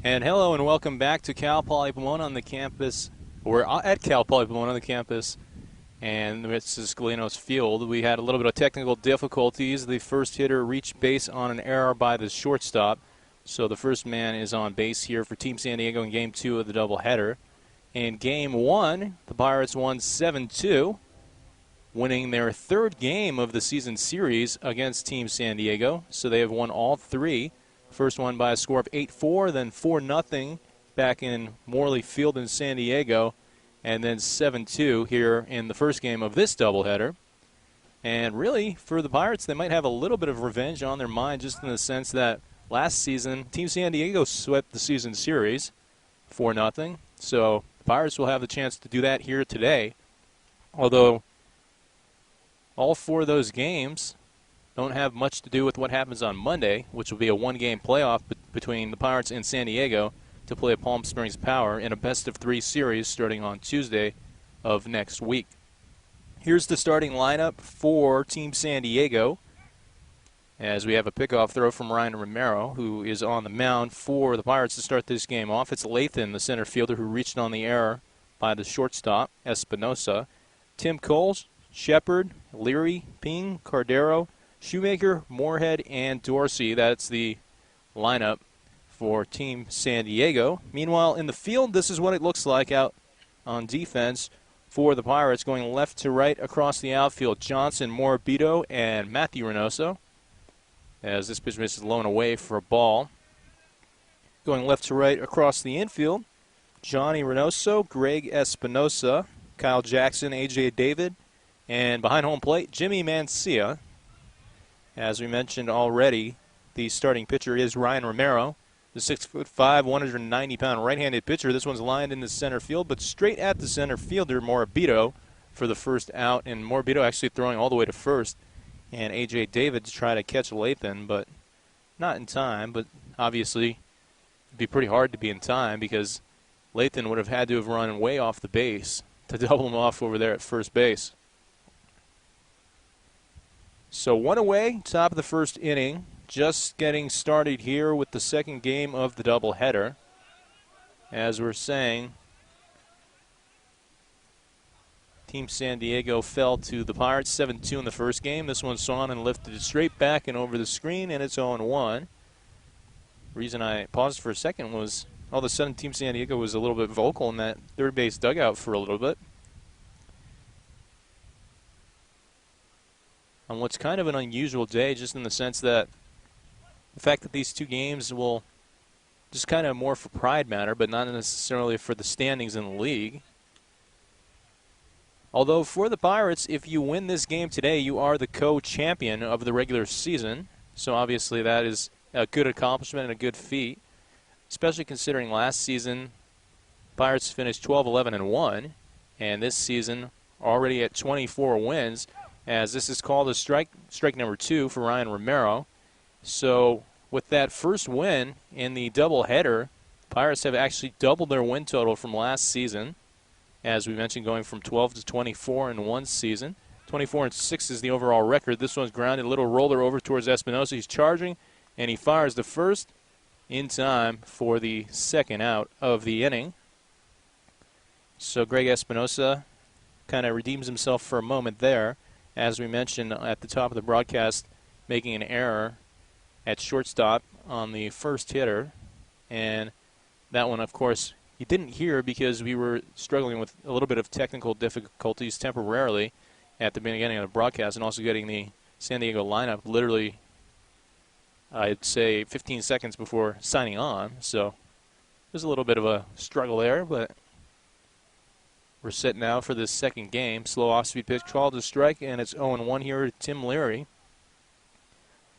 And hello and welcome back to Cal Poly Pomona on the campus. We're at Cal Poly Pomona on the campus, and this is Galeno's Field. We had a little bit of technical difficulties. The first hitter reached base on an error by the shortstop, so the first man is on base here for Team San Diego in Game 2 of the doubleheader. In Game 1, the Pirates won 7-2, winning their third game of the season series against Team San Diego, so they have won all three. First one by a score of 8-4, then 4-0 back in Morley Field in San Diego, and then 7-2 here in the first game of this doubleheader. And really, for the Pirates, they might have a little bit of revenge on their mind, just in the sense that last season, Team San Diego swept the season series 4-0. So the Pirates will have the chance to do that here today. Although all four of those games don't have much to do with what happens on Monday, which will be a one-game playoff between the Pirates and San Diego to play at Palm Springs Power in a best-of-3 series starting on Tuesday of next week. Here's the starting lineup for Team San Diego, as we have a pickoff throw from Ryan Romero, who is on the mound for the Pirates to start this game off. It's Lathan, the center fielder, who reached on the error by the shortstop, Espinosa. Tim Coles, Shepard, Leary, Ping, Cardero, Shoemaker, Moorhead, and Dorsey. That's the lineup for Team San Diego. Meanwhile, in the field, this is what it looks like out on defense for the Pirates. Going left to right across the outfield, Johnson, Morabito, and Matthew Reynoso, as this pitch misses low and away for a ball. Going left to right across the infield, Johnny Reynoso, Greg Espinosa, Kyle Jackson, A.J. David, and behind home plate, Jimmy Mancia. As we mentioned already, the starting pitcher is Ryan Romero, the 6'5", 190-pound right-handed pitcher. This one's lined in the center field, but straight at the center fielder, Morabito, for the first out. And Morabito actually throwing all the way to first. And A.J. David to try to catch Lathan, but not in time. But obviously, it'd be pretty hard to be in time because Lathan would have had to have run way off the base to double him off over there at first base. So one away, top of the first inning. Just getting started here with the second game of the doubleheader. As we're saying, Team San Diego fell to the Pirates 7-2 in the first game. This one saw and lifted it straight back and over the screen, and it's 0-1. The reason I paused for a second was all of a sudden Team San Diego was a little bit vocal in that third base dugout for a little bit. On what's kind of an unusual day, just in the sense that the fact that these two games will just kind of more for pride matter, but not necessarily for the standings in the league. Although for the Pirates, if you win this game today, you are the co-champion of the regular season. So obviously that is a good accomplishment and a good feat, especially considering last season Pirates finished 12-11-1, and this season already at 24 wins, as this is called a strike number 2 for Ryan Romero. So with that first win in the doubleheader, Pirates have actually doubled their win total from last season. As we mentioned, going from 12 to 24 in one season. 24-6 is the overall record. This one's grounded, a little roller over towards Espinosa. He's charging, and he fires the first in time for the second out of the inning. So Greg Espinosa kind of redeems himself for a moment there. As we mentioned at the top of the broadcast, making an error at shortstop on the first hitter. And that one, of course, you didn't hear because we were struggling with a little bit of technical difficulties temporarily at the beginning of the broadcast, and also getting the San Diego lineup literally, I'd say, 15 seconds before signing on. So there's a little bit of a struggle there, but we're set now for this second game. Slow off-speed pitch called to strike, and it's 0-1 here to Tim Leary.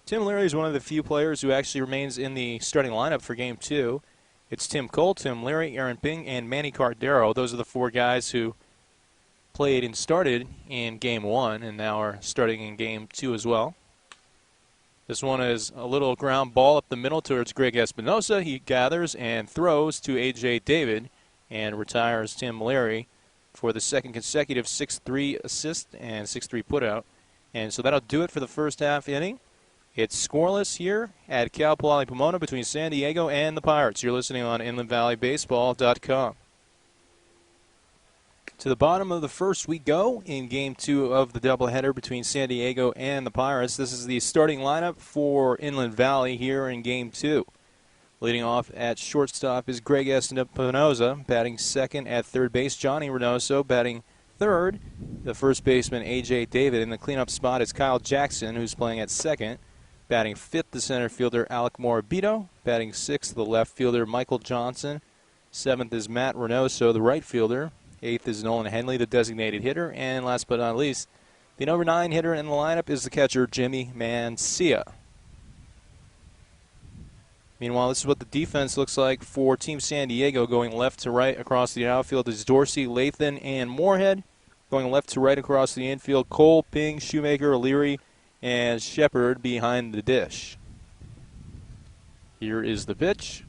Tim Leary is one of the few players who actually remains in the starting lineup for Game 2. It's Tim Cole, Tim Leary, Aaron Ping, and Manny Cardero. Those are the four guys who played and started in Game 1 and now are starting in Game 2 as well. This one is a little ground ball up the middle towards Greg Espinosa. He gathers and throws to A.J. David and retires Tim Leary for the second consecutive 6-3 assist and 6-3 putout. And so that'll do it for the first half inning. It's scoreless here at Cal Poly Pomona between San Diego and the Pirates. You're listening on InlandValleyBaseball.com. To the bottom of the first we go in Game 2 of the doubleheader between San Diego and the Pirates. This is the starting lineup for Inland Valley here in Game 2. Leading off at shortstop is Greg Espinoza, batting second. At third base, Johnny Reynoso batting third. The first baseman, A.J. David. In the cleanup spot is Kyle Jackson, who's playing at second. Batting fifth, the center fielder, Alec Morabito. Batting sixth, the left fielder, Michael Johnson. Seventh is Matt Reynoso, the right fielder. Eighth is Nolan Henley, the designated hitter. And last but not least, the number 9 hitter in the lineup is the catcher, Jimmy Mancia. Meanwhile, this is what the defense looks like for Team San Diego. Going left to right across the outfield is Dorsey, Lathan, and Moorhead. Going left to right across the infield, Cole, Ping, Shoemaker, O'Leary, and Shepard behind the dish. Here is the pitch.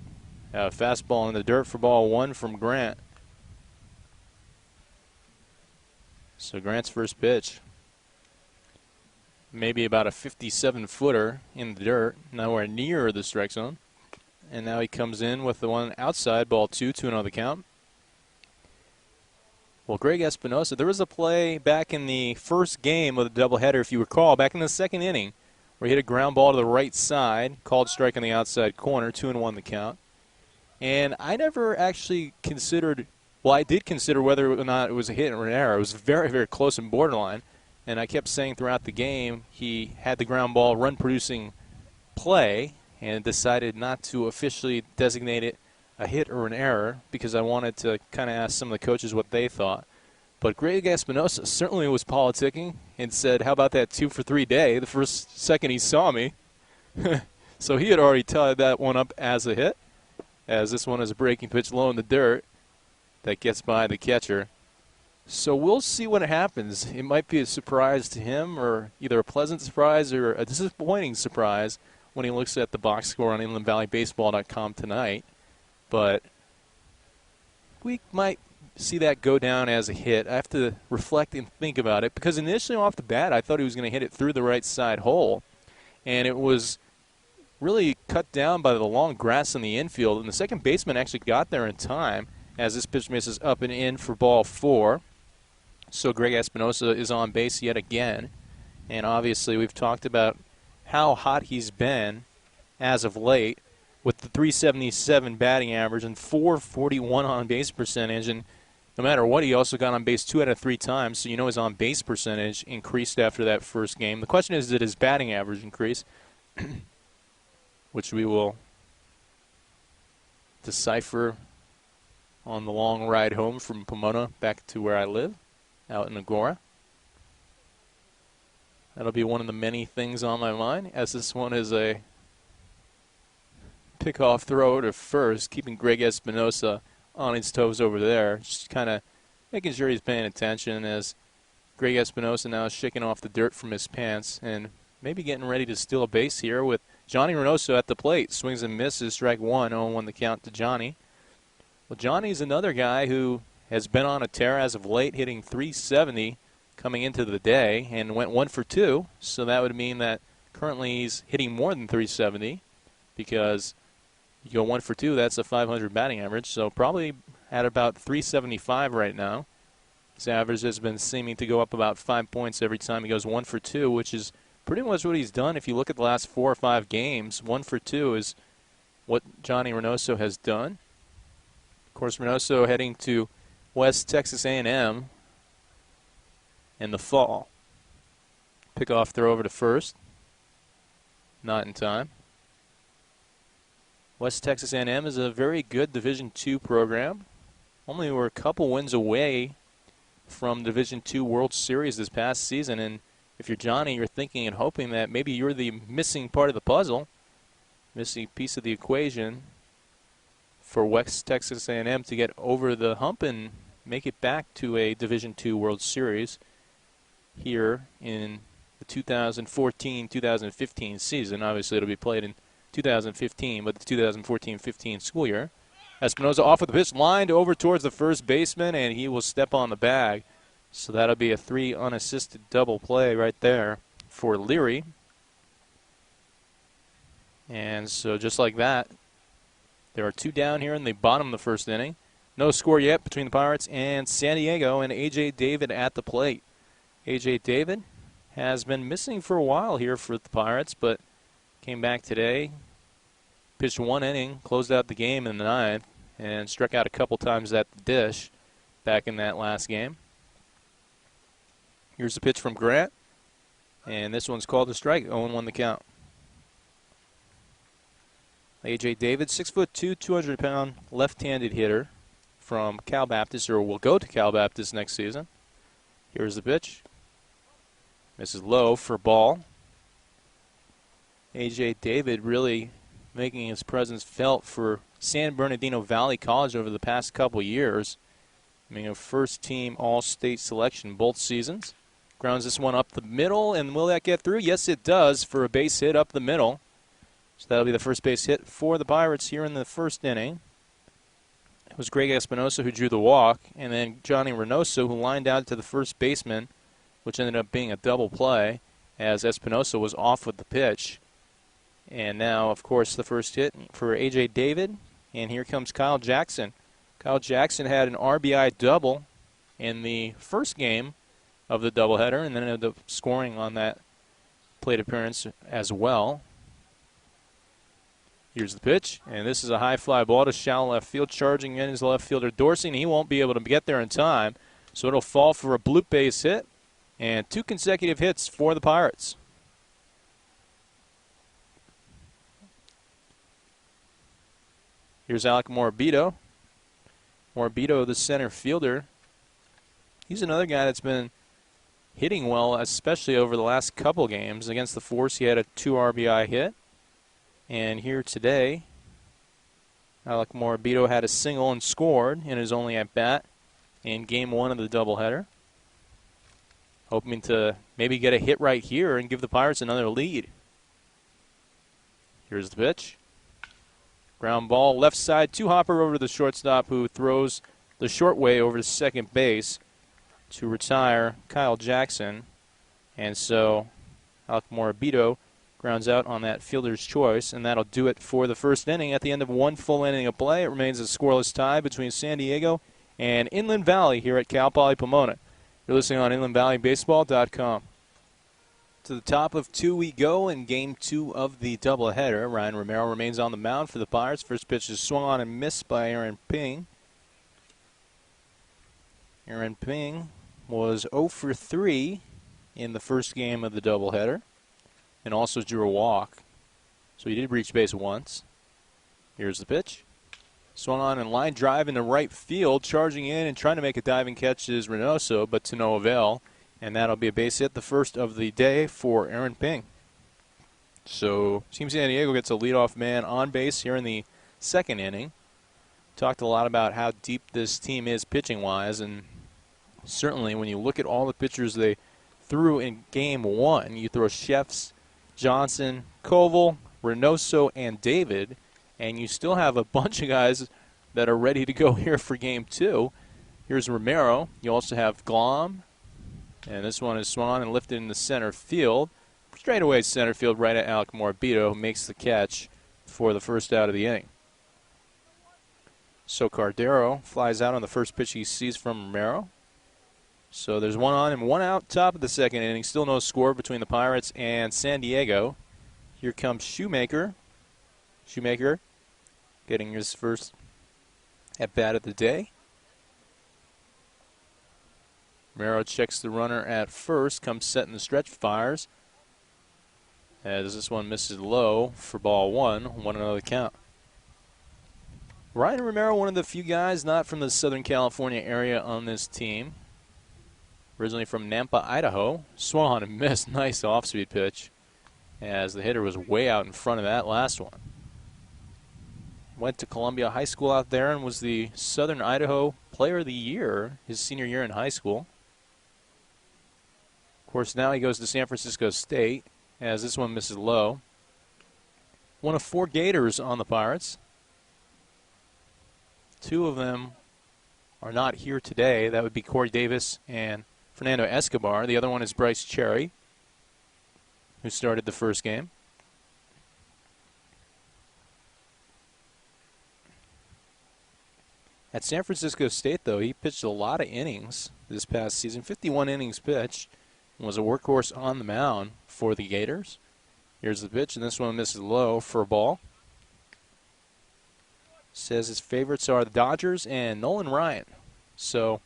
A fastball in the dirt for ball 1 from Grant. So Grant's first pitch. Maybe about a 57-footer in the dirt, nowhere near the strike zone. And now he comes in with the one outside, ball 2, 2-0 the count. Well, Greg Espinoza, there was a play back in the first game of the doubleheader, if you recall, back in the second inning, where he hit a ground ball to the right side, called strike on the outside corner, 2-1 the count. And I never actually considered, well, I did consider whether or not it was a hit or an error. It was very, very close and borderline. And I kept saying throughout the game he had the ground ball run-producing play and decided not to officially designate it a hit or an error because I wanted to kind of ask some of the coaches what they thought. But Greg Espinoza certainly was politicking and said, how about that 2-for-3 day, the first second he saw me. So he had already tied that one up as a hit, as this one is a breaking pitch low in the dirt that gets by the catcher. So we'll see what happens. It might be a surprise to him, or either a pleasant surprise or a disappointing surprise when he looks at the box score on InlandValleyBaseball.com tonight. But we might see that go down as a hit. I have to reflect and think about it, because initially off the bat I thought he was going to hit it through the right side hole, and it was really cut down by the long grass in the infield, and the second baseman actually got there in time as this pitch misses up and in for ball 4. So Greg Espinoza is on base yet again, and obviously we've talked about how hot he's been as of late, with the .377 batting average and .441 on-base percentage. And no matter what, he also got on base 2 out of 3 times, so you know his on-base percentage increased after that first game. The question is, did his batting average increase? Which we will decipher on the long ride home from Pomona back to where I live, out in Agora. That'll be one of the many things on my mind, as this one is a pickoff throw to first, keeping Greg Espinoza on his toes over there, just kind of making sure he's paying attention as Greg Espinoza now is shaking off the dirt from his pants and maybe getting ready to steal a base here with Johnny Reynoso at the plate. Swings and misses, strike 1, 0-1 the count to Johnny. Well, Johnny's another guy who has been on a tear as of late, hitting .370 coming into the day, and went 1 for 2, so that would mean that currently he's hitting more than .370, because you go 1 for 2, that's a .500 batting average, so probably at about .375 right now. His average has been seeming to go up about 5 points every time he goes 1 for 2, which is pretty much what he's done. If you look at the last 4 or 5 games, 1 for 2 is what Johnny Reynoso has done. Of course, Reynoso heading to West Texas A&M in the fall. Pickoff throw over to first. Not in time. West Texas A&M is a very good Division II program. Only were a couple wins away from Division II World Series this past season, and if you're Johnny, you're thinking and hoping that maybe you're the missing part of the puzzle, missing piece of the equation for West Texas A&M to get over the hump and make it back to a Division II World Series here in the 2014-2015 season. Obviously, it'll be played in 2015, but the 2014-15 school year. Espinoza off with the pitch, lined over towards the first baseman, and he will step on the bag. So that'll be a 3 unassisted double play right there for Leary. And so just like that, there are 2 down here in the bottom of the first inning. No score yet between the Pirates and San Diego, and A.J. David at the plate. A.J. David has been missing for a while here for the Pirates, but came back today, pitched 1 inning, closed out the game in the 9th, and struck out a couple times at the dish back in that last game. Here's the pitch from Grant, and this one's called a strike, 0-1 the count. A.J. David, 6'2", 200-pound left-handed hitter from Cal Baptist, or will go to Cal Baptist next season. Here's the pitch. Misses low for ball. A.J. David really making his presence felt for San Bernardino Valley College over the past couple years. Being a first-team All-State selection both seasons. Grounds this one up the middle, and will that get through? Yes, it does, for a base hit up the middle. So that'll be the first base hit for the Pirates here in the first inning. It was Greg Espinosa who drew the walk, and then Johnny Reynoso who lined out to the first baseman, which ended up being a double play as Espinosa was off with the pitch. And now, of course, the first hit for A.J. David, and here comes Kyle Jackson. Kyle Jackson had an RBI double in the first game of the doubleheader, and then ended up scoring on that plate appearance as well. Here's the pitch, and this is a high fly ball to shallow left field. Charging in his left fielder Dorsey, and he won't be able to get there in time, so it'll fall for a bloop base hit, and 2 consecutive hits for the Pirates. Here's Alec Morabito. Morabito, the center fielder. He's another guy that's been hitting well, especially over the last couple games. Against the Force, he had a 2 RBI hit. And here today, Alec Morabito had a single and scored in his only at-bat in Game 1 of the doubleheader. Hoping to maybe get a hit right here and give the Pirates another lead. Here's the pitch. Ground ball, left side, 2-hopper over to the shortstop, who throws the short way over to second base to retire Kyle Jackson. And so Alec Morabito grounds out on that fielder's choice, and that'll do it for the first inning. At the end of 1 full inning of play, it remains a scoreless tie between San Diego and Inland Valley here at Cal Poly Pomona. You're listening on InlandValleyBaseball.com. To the top of 2 we go in Game 2 of the doubleheader. Ryan Romero remains on the mound for the Pirates. First pitch is swung on and missed by Aaron Ping. Aaron Ping was 0 for 3 in the first game of the doubleheader, and also drew a walk. So he did reach base once. Here's the pitch. Swung on and line drive into right field. Charging in and trying to make a diving catch is Reynoso, but to no avail. And that'll be a base hit, the first of the day for Aaron Ping. So Team San Diego gets a leadoff man on base here in the second inning. Talked a lot about how deep this team is pitching-wise, and certainly when you look at all the pitchers they threw in Game 1, you throw Shefts, Johnson, Koval, Reynoso, and David, and you still have a bunch of guys that are ready to go here for Game 2. Here's Romero. You also have Glom, and this one is swung and lifted in the center field. Straight away center field right at Alec Morabito, who makes the catch for the first out of the inning. So Cardero flies out on the first pitch he sees from Romero. So there's 1 on and 1 out, top of the second inning. Still no score between the Pirates and San Diego. Here comes Shoemaker. Shoemaker getting his first at-bat of the day. Romero checks the runner at first, comes set in the stretch, fires. As this one misses low for ball 1, 1-0 count. Ryan Romero, one of the few guys not from the Southern California area on this team. Originally from Nampa, Idaho. Swung on and missed. Nice off-speed pitch, as the hitter was way out in front of that last one. Went to Columbia High School out there and was the Southern Idaho Player of the Year his senior year in high school. Of course, now he goes to San Francisco State, as this one misses low. One of 4 Gators on the Pirates. 2 of them are not here today. That would be Corey Davis and Fernando Escobar. The other one is Bryce Cherry, who started the first game. At San Francisco State, though, he pitched a lot of innings this past season, 51 innings pitched, and was a workhorse on the mound for the Gators. Here's the pitch, and this one misses low for a ball. Says his favorites are the Dodgers and Nolan Ryan. So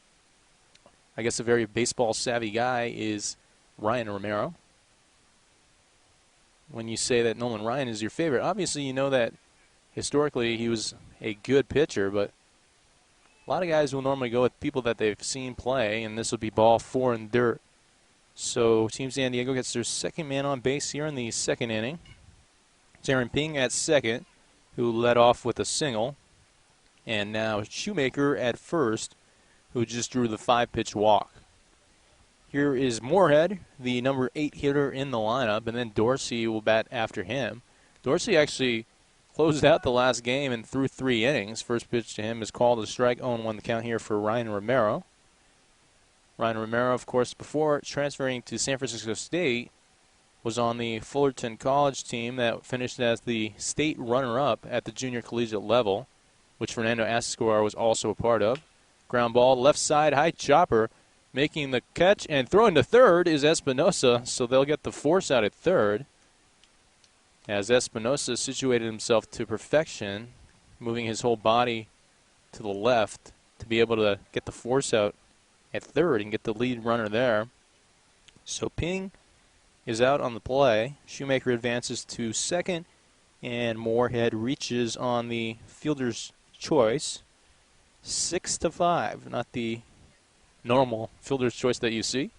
I guess a very baseball-savvy guy is Ryan Romero. When you say that Nolan Ryan is your favorite, obviously you know that historically he was a good pitcher, but a lot of guys will normally go with people that they've seen play, and this will be ball 4 in dirt. So Team San Diego gets their second man on base here in the second inning. It's Aaron Ping at second, who led off with a single. And now Shoemaker at first, who just drew the 5-pitch walk. Here is Moorhead, the number 8 hitter in the lineup, and then Dorsey will bat after him. Dorsey actually closed out the last game and threw 3 innings. First pitch to him is called a strike. 0-1 the count here for Ryan Romero. Ryan Romero, of course, before transferring to San Francisco State, was on the Fullerton College team that finished as the state runner-up at the junior collegiate level, which Fernando Asescobar was also a part of. Ground ball, left side, high chopper. Making the catch and throwing to third is Espinosa, so they'll get the force out at third. As Espinosa situated himself to perfection, moving his whole body to the left to be able to get the force out at third and get the lead runner there. So Ping is out on the play. Shoemaker advances to second, and Moorhead reaches on the fielder's choice. 6-5, not the normal fielder's choice that you see.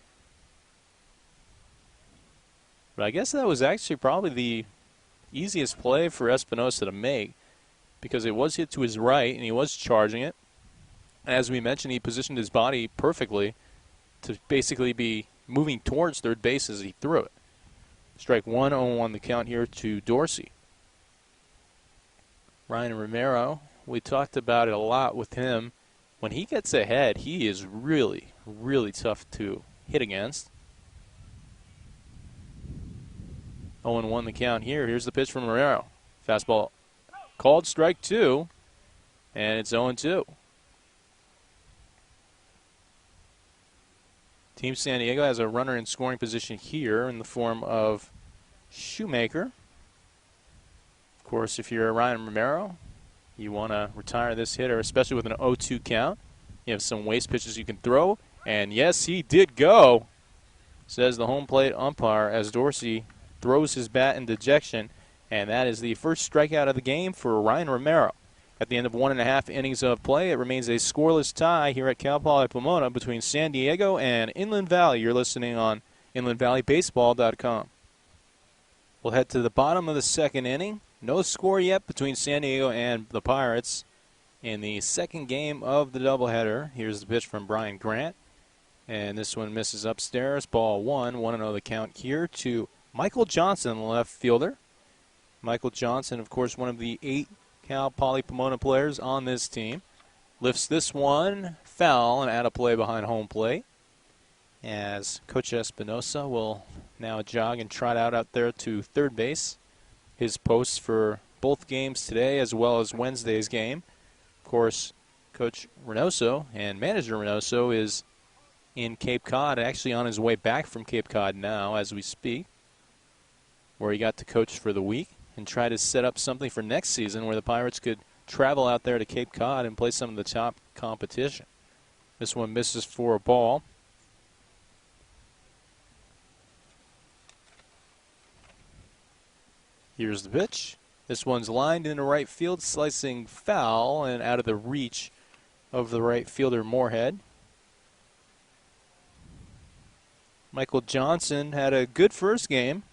But I guess that was actually probably the easiest play for Espinosa to make, because it was hit to his right and he was charging it. As we mentioned, he positioned his body perfectly to basically be moving towards third base as he threw it. Strike 1, 0-1 the count here to Dorsey. Ryan Romero, we talked about it a lot with him. When he gets ahead, he is really, really tough to hit against. 0-1 the count here. Here's the pitch from Romero. Fastball called strike 2, and it's 0-2. Team San Diego has a runner in scoring position here in the form of Shoemaker. Of course, if you're Ryan Romero, you want to retire this hitter, especially with an 0-2 count. You have some waste pitches you can throw. And yes, he did go, says the home plate umpire, as Dorsey throws his bat in dejection. And that is the first strikeout of the game for Ryan Romero. At the end of 1.5 innings of play, it remains a scoreless tie here at Cal Poly Pomona between San Diego and Inland Valley. You're listening on InlandValleyBaseball.com. We'll head to the bottom of the second inning. No score yet between San Diego and the Pirates in the second game of the doubleheader. Here's the pitch from Brian Grant. And this one misses upstairs. Ball 1. 1-0 the count here to Michael Johnson, the left fielder. Michael Johnson, of course, one of the 8 Cal Poly Pomona players on this team. Lifts this one foul and out of play behind home plate, as Coach Espinosa will now jog and trot out there to third base. His posts for both games today as well as Wednesday's game. Of course, Coach Reynoso and Manager Reynoso is in Cape Cod, actually on his way back from Cape Cod now as we speak, where he got to coach for the week and try to set up something for next season where the Pirates could travel out there to Cape Cod and play some of the top competition. This one misses for a ball. Here's the pitch. This one's lined into right field, slicing foul and out of the reach of the right fielder Moorhead. Michael Johnson had a good first game.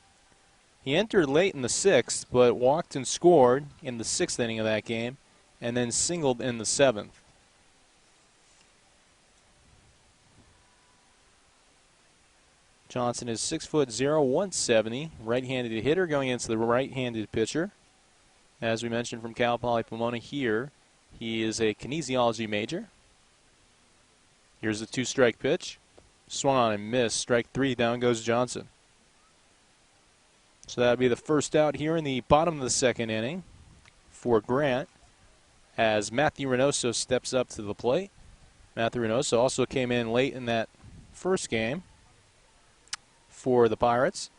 He entered late in the 6th, but walked and scored in the 6th inning of that game, and then singled in the 7th. Johnson is 6'0", 170, right-handed hitter going against the right-handed pitcher. As we mentioned from Cal Poly Pomona here, he is a kinesiology major. Here's the 2-strike pitch. Swung on and missed. Strike 3, down goes Johnson. So that would be the first out here in the bottom of the second inning for Grant. as Matthew Reynoso steps up to the plate. Matthew Reynoso also came in late in that first game for the Pirates.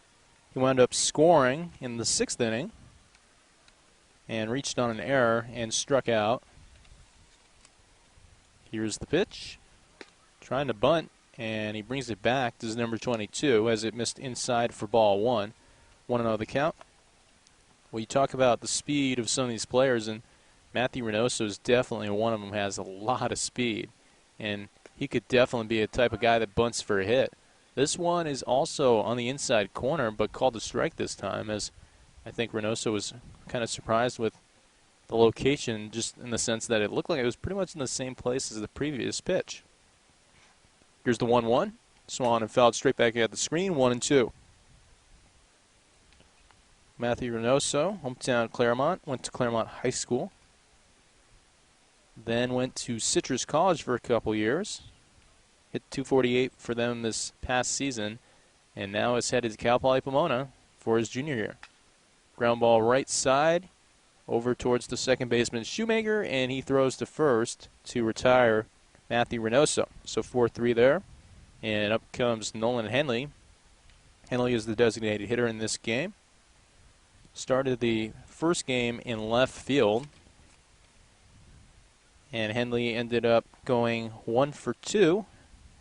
He wound up scoring in the 6th inning and reached on an error and struck out. Here's the pitch. Trying to bunt, and he brings it back to his number 22 as it missed inside for ball 1. 1-0 the count. Well, you talk about the speed of some of these players, and Matthew Reynoso is definitely one of them, has a lot of speed. And he could definitely be a type of guy that bunts for a hit. This one is also on the inside corner, but called a strike this time, as I think Reynoso was kind of surprised with the location, just in the sense that it looked like it was pretty much in the same place as the previous pitch. Here's the 1-1. Swung and fouled straight back at the screen, 1-2. Matthew Reynoso, hometown Claremont, went to Claremont High School. Then went to Citrus College for a couple years. Hit .248 for them this past season, and now is headed to Cal Poly Pomona for his junior year. Ground ball right side, over towards the second baseman Shoemaker, and he throws to first to retire Matthew Reynoso. So 4-3 there, and up comes Nolan Henley. Henley is the designated hitter in this game. Started the first game in left field, and Henley ended up going 1 for 2.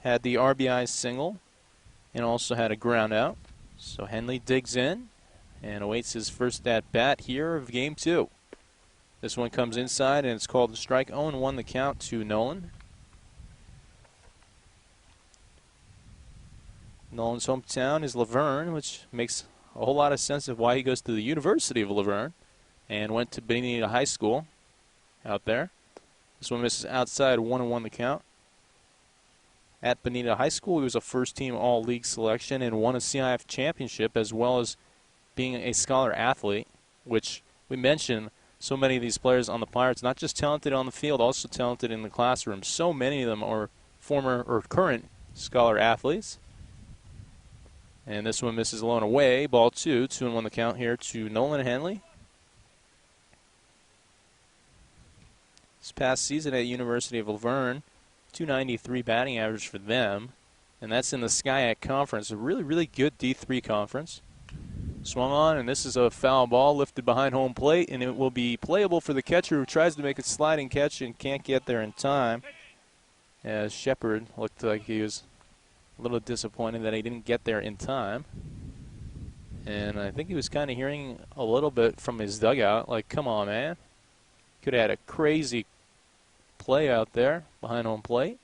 Had the RBI single and also had a ground out. So Henley digs in and awaits his first at-bat here of game 2. This one comes inside, and it's called a strike. 0-1 the count to Nolan. Nolan's hometown is Laverne, which makes a whole lot of sense of why he goes to the University of Laverne and went to Bonita High School out there. This one misses outside, 1-1 the count. At Bonita High School, he was a first-team All-League selection and won a CIF championship, as well as being a scholar athlete, which we mentioned so many of these players on the Pirates, not just talented on the field, also talented in the classroom. So many of them are former or current scholar athletes. And this one misses alone away. Ball 2, 2-1 the count here to Nolan Henley. This past season at University of Laverne, .293 batting average for them, and that's in the SCIAC Conference, a really, really good D3 conference. Swung on, and this is a foul ball lifted behind home plate, and it will be playable for the catcher who tries to make a sliding catch and can't get there in time. As Shepard looked like he was a little disappointed that he didn't get there in time. And I think he was kind of hearing a little bit from his dugout, like, come on, man. Could have had a crazy play out there behind home plate.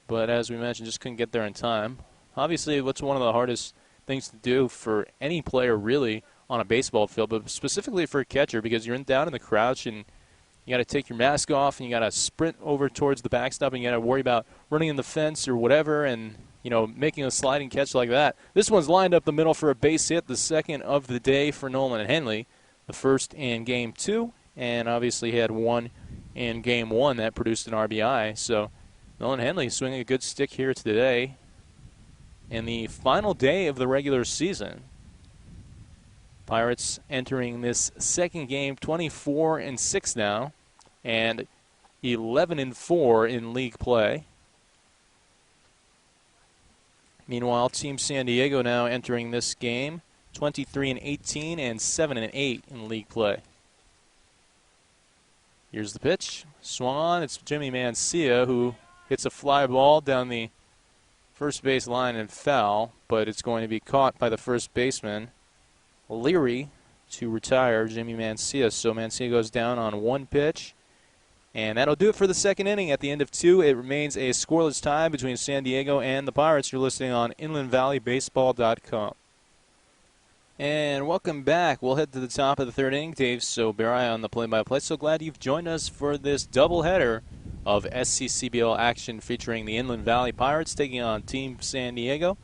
But as we mentioned, just couldn't get there in time. Obviously, what's one of the hardest things to do for any player really on a baseball field, but specifically for a catcher, because you're down in the crouch and you got to take your mask off and you got to sprint over towards the backstop and you got to worry about running in the fence or whatever and, you know, making a sliding catch like that. This one's lined up the middle for a base hit, the second of the day for Nolan Henley, the first in game 2, and obviously he had one in game 1 that produced an RBI. So Nolan Henley swinging a good stick here today. In the final day of the regular season, Pirates entering this second game 24-6 now, and 11-4 in league play. Meanwhile, Team San Diego now entering this game 23-18 and 7-8 in league play. Here's the pitch. Swung on. It's Jimmy Mancia who hits a fly ball down the first base line and foul, but it's going to be caught by the first baseman, Leary, to retire Jimmy Mancia. So Mancia goes down on one pitch, and that'll do it for the second inning. At the end of 2, it remains a scoreless tie between San Diego and the Pirates. You're listening on InlandValleyBaseball.com. And welcome back. We'll head to the top of the third inning. Dave Soberi on the play-by-play. So glad you've joined us for this doubleheader of SCCBL action featuring the Inland Valley Pirates taking on Team San Diego.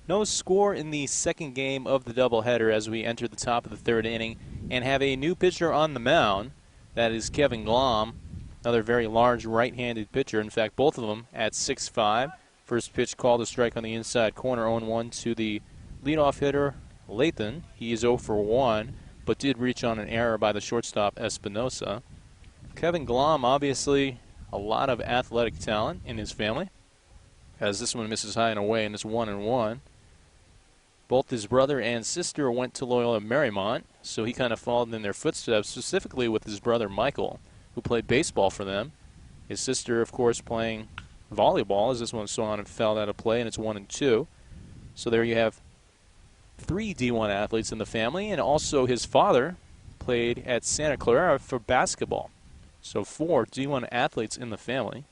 No score in the second game of the doubleheader as we enter the top of the third inning and have a new pitcher on the mound. That is Kevin Glom, another very large right-handed pitcher. In fact, both of them at 6'5". First pitch called a strike on the inside corner, 0-1 to the leadoff hitter, Lathan. He is 0 for 1, but did reach on an error by the shortstop, Espinosa. Kevin Glom, obviously a lot of athletic talent in his family, as this one misses high and away and it's 1-1. Both his brother and sister went to Loyola Marymount, so he kind of followed in their footsteps, specifically with his brother Michael, who played baseball for them. His sister, of course, playing volleyball, as this one swung on and fouled out of play, and it's 1-2. So there you have 3 D1 athletes in the family, and also his father played at Santa Clara for basketball. So 4 D1 athletes in the family.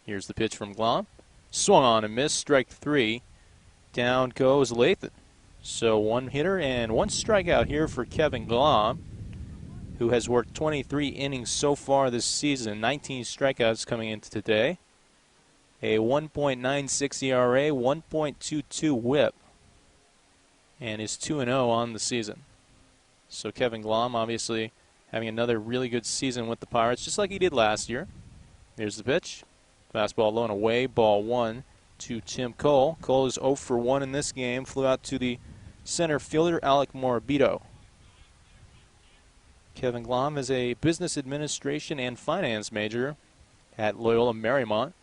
Here's the pitch from Glom. Swung on and missed, strike 3. Down goes Lathan. So 1 hitter and 1 strikeout here for Kevin Glom, who has worked 23 innings so far this season, 19 strikeouts coming into today. A 1.96 ERA, 1.22 whip, and is 2-0 on the season. So Kevin Glom obviously having another really good season with the Pirates, just like he did last year. Here's the pitch. Fastball low and away, ball 1 to Tim Cole. Cole is 0 for 1 in this game, flew out to the center fielder, Alec Morabito. Kevin Glom is a business administration and finance major at Loyola Marymount,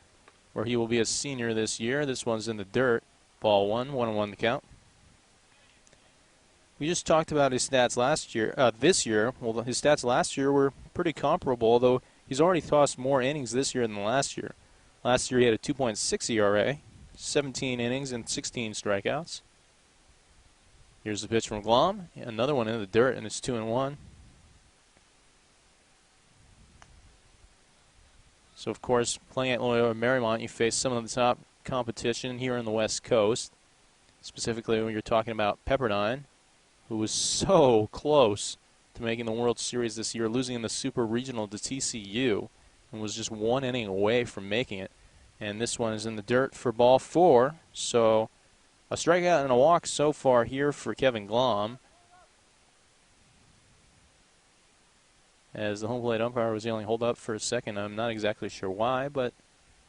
where he will be a senior this year. This one's in the dirt. Ball 1, 1-1 the count. We just talked about his stats this year. Well, his stats last year were pretty comparable, although he's already tossed more innings this year than last year. Last year he had a 2.6 ERA, 17 innings and 16 strikeouts. Here's the pitch from Glom. Another one in the dirt, and it's 2-1. So, of course, playing at Loyola Marymount, you face some of the top competition here on the West Coast, specifically when you're talking about Pepperdine, who was so close to making the World Series this year, losing in the Super Regional to TCU, and was just 1 inning away from making it. And this one is in the dirt for ball 4. So a strikeout and a walk so far here for Kevin Glom, as the home plate umpire was yelling hold up for a second. I'm not exactly sure why, but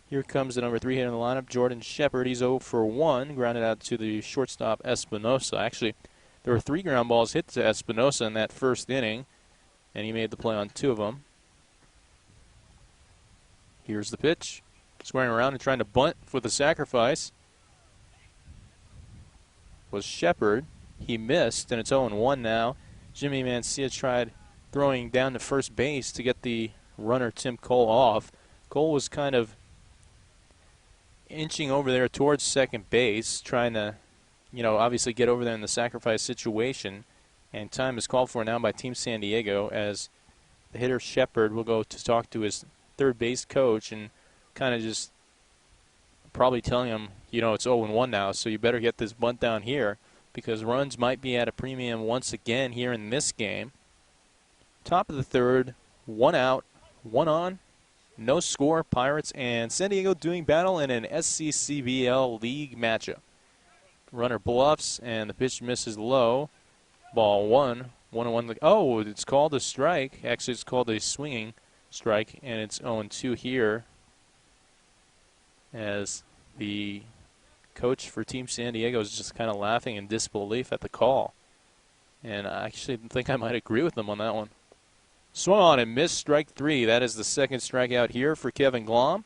here comes the number 3 hitter in the lineup, Jordan Shepard. He's 0 for 1, grounded out to the shortstop Espinosa. Actually, there were 3 ground balls hit to Espinosa in that first inning, and he made the play on 2 of them. Here's the pitch. Squaring around and trying to bunt with a sacrifice was Shepard. He missed, and it's 0-1 now. Jimmy Mancia tried throwing down to first base to get the runner Tim Cole off. Cole was kind of inching over there towards second base, trying to, obviously get over there in the sacrifice situation. And time is called for now by Team San Diego, as the hitter Shepard will go to talk to his third base coach and kind of just probably telling him, it's 0-1 now, so you better get this bunt down here, because runs might be at a premium once again here in this game. Top of the third, 1 out, 1 on, no score. Pirates and San Diego doing battle in an SCCBL league matchup. Runner bluffs, and the pitch misses low. Ball 1, 1-1. Oh, it's called a strike. Actually, it's called a swinging strike, and it's 0-2 here, as the coach for Team San Diego is just kind of laughing in disbelief at the call. And I actually think I might agree with them on that one. Swung on and missed, strike 3. That is the second strikeout here for Kevin Glom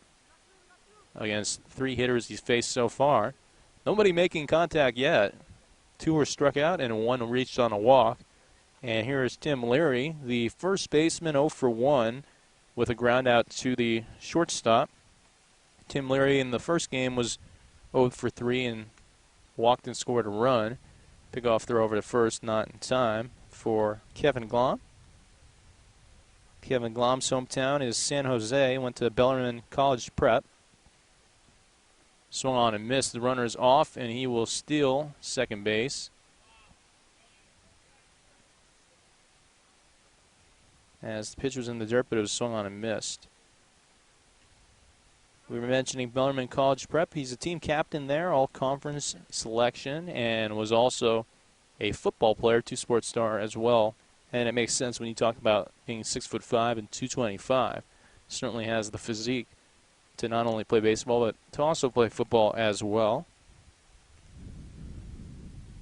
against 3 hitters he's faced so far. Nobody making contact yet. 2 were struck out and 1 reached on a walk. And here is Tim Leary, the first baseman, 0 for 1 with a ground out to the shortstop. Tim Leary in the first game was 0 for 3 and walked and scored a run. Pickoff throw over to first, not in time for Kevin Glom. Kevin Glom's hometown is San Jose. Went to Bellarmine College Prep. Swung on and missed. The runner is off, and he will steal second base. As the pitch was in the dirt, but it was swung on and missed. We were mentioning Bellarmine College Prep. He's a team captain there, all-conference selection, and was also a football player, 2-sport star as well. And it makes sense when you talk about being 6'5" and 225. Certainly has the physique to not only play baseball, but to also play football as well.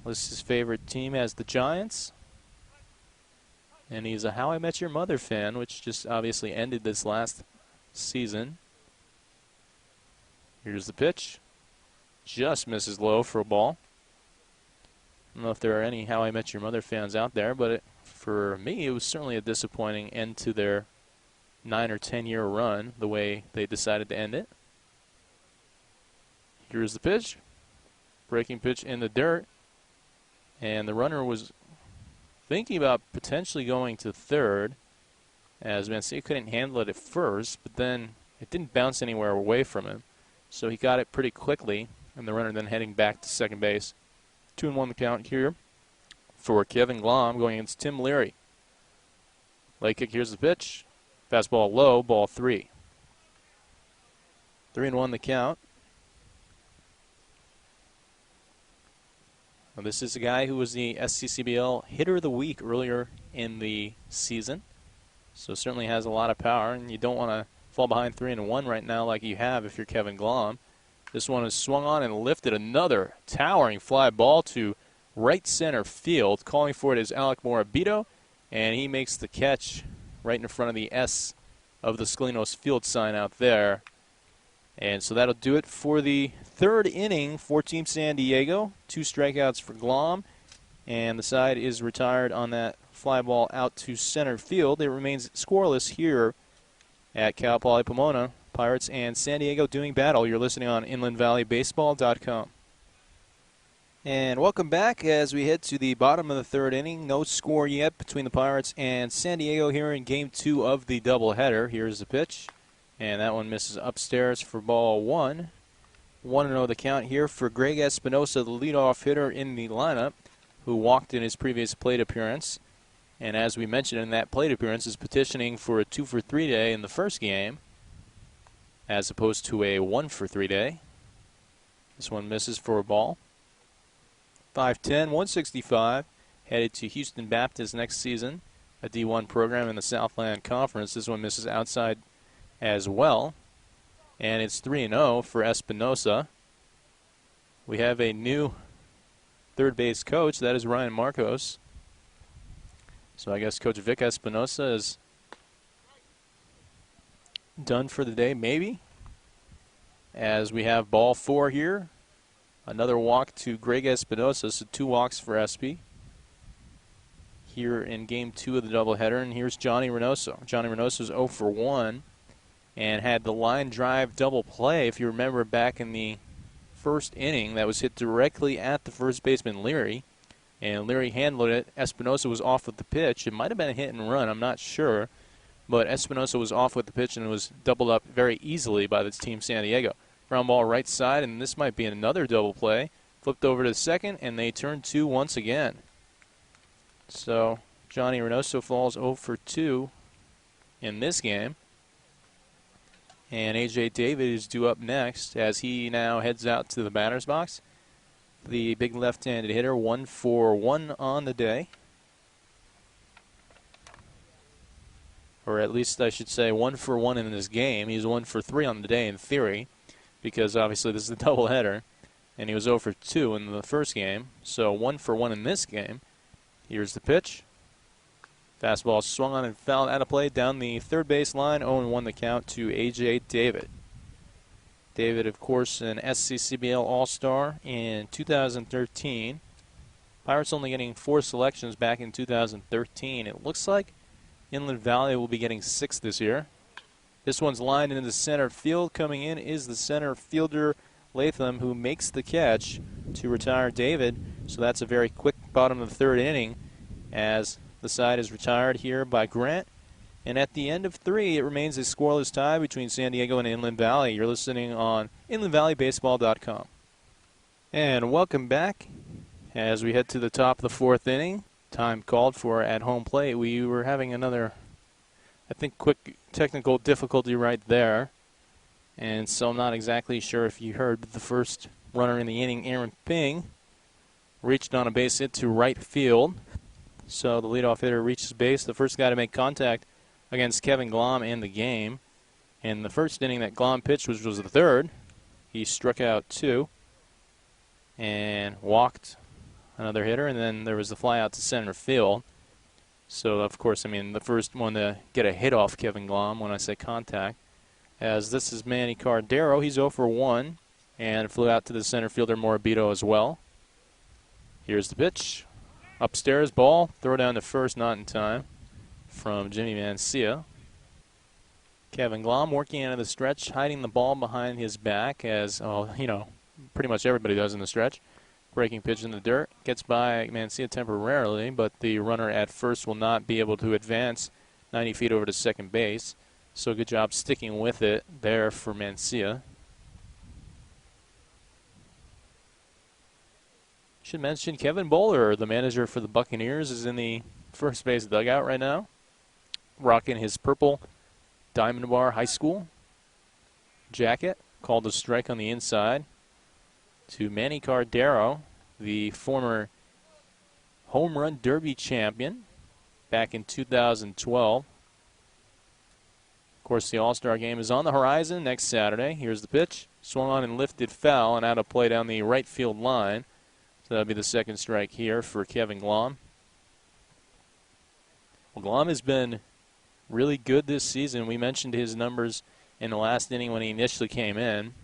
Lists his favorite team as the Giants. And he's a How I Met Your Mother fan, which just obviously ended this last season. Here's the pitch. Just misses low for a ball. I don't know if there are any How I Met Your Mother fans out there, but for me, it was certainly a disappointing end to their 9 or 10 year run, the way they decided to end it. Here's the pitch. Breaking pitch in the dirt. And the runner was thinking about potentially going to third, as Mancini couldn't handle it at first, but then it didn't bounce anywhere away from him. So he got it pretty quickly, and the runner then heading back to second base. 2-1 the count here for Kevin Glom going against Tim Leary. Leg kick, here's the pitch. Fastball low, ball 3. 3-1 the count. Well, this is a guy who was the SCCBL Hitter of the Week earlier in the season. So certainly has a lot of power, and you don't want to fall behind 3-1 right now like you have if you're Kevin Glom. This one is swung on and lifted. Another towering fly ball to right center field. Calling for it is Alec Morabito, and he makes the catch right in front of the S of the Scalinos Field sign out there. And so that'll do it for the third inning for Team San Diego. 2 strikeouts for Glom, and the side is retired on that fly ball out to center field. It remains scoreless here at Cal Poly Pomona. Pirates and San Diego doing battle. You're listening on InlandValleyBaseball.com. And welcome back as we head to the bottom of the third inning. No score yet between the Pirates and San Diego here in Game 2 of the doubleheader. Here's the pitch, and that one misses upstairs for ball 1. 1-0 the count here for Greg Espinosa, the leadoff hitter in the lineup, who walked in his previous plate appearance. And as we mentioned in that plate appearance, is petitioning for a 2-for-3 day in the first game, as opposed to a 1-for-3 day. This one misses for a ball. 5'10", 165, headed to Houston Baptist next season, a D1 program in the Southland Conference. This one misses outside as well. And it's 3-0 for Espinosa. We have a new third base coach. That is Ryan Marcos. So I guess Coach Vic Espinosa is done for the day, maybe. As we have ball 4 here. Another walk to Greg Espinosa, so 2 walks for Espy here in Game 2 of the doubleheader. And here's Johnny Reynoso. Johnny Reynoso's 0 for 1 and had the line drive double play, if you remember, back in the first inning. That was hit directly at the first baseman, Leary. And Leary handled it. Espinosa was off with the pitch. It might have been a hit and run, I'm not sure. But Espinosa was off with the pitch and was doubled up very easily by this Team San Diego. Ground ball right side, and this might be another double play. Flipped over to second, and they turn 2 once again. So Johnny Reynoso falls 0 for 2 in this game. And A.J. David is due up next as he now heads out to the batter's box. The big left-handed hitter, 1 for 1 on the day. Or at least I should say 1 for 1 in this game. He's 1 for 3 on the day in theory, because obviously this is a doubleheader, and he was 0 for 2 in the first game. So 1 for 1 in this game. Here's the pitch. Fastball swung on and fouled out of play down the third base line. 0-1 the count to A.J. David. David, of course, an SCCBL All-Star in 2013. Pirates only getting 4 selections back in 2013. It looks like Inland Valley will be getting 6 this year. This one's lined into the center field. Coming in is the center fielder, Latham, who makes the catch to retire David. So that's a very quick bottom of the third inning as the side is retired here by Grant. And at the end of 3, it remains a scoreless tie between San Diego and Inland Valley. You're listening on InlandValleyBaseball.com. And welcome back as we head to the top of the 4th inning. Time called for at home plate. We were having another, I think, quick technical difficulty right there. And so I'm not exactly sure if you heard, but the first runner in the inning, Aaron Ping, reached on a base hit to right field. So the leadoff hitter reaches base, the first guy to make contact against Kevin Glom in the game. In the first inning that Glom pitched, which was the third, he struck out 2 and walked another hitter, and then there was the fly out to center field. So, of course, I mean, the first one to get a hit off Kevin Glom when I say contact. As this is Manny Cardero. He's 0 for 1 and flew out to the center fielder Morabito as well. Here's the pitch. Upstairs ball. Throw down to first, not in time from Jimmy Mancia. Kevin Glom working out of the stretch, hiding the ball behind his back as, pretty much everybody does in the stretch. Breaking pitch in the dirt. Gets by Mancia temporarily, but the runner at first will not be able to advance 90 feet over to second base. So good job sticking with it there for Mancia. Should mention Kevin Bowler, the manager for the Buccaneers, is in the first base dugout right now, rocking his purple Diamond Bar High School jacket. Called a strike on the inside to Manny Cardero, the former home run derby champion back in 2012. Of course, the All-Star game is on the horizon next Saturday. Here's the pitch. Swung on and lifted foul and out of play down the right field line. So that'll be the second strike here for Kevin Glom. Well, Glom has been really good this season. We mentioned his numbers in the last inning when he initially came in.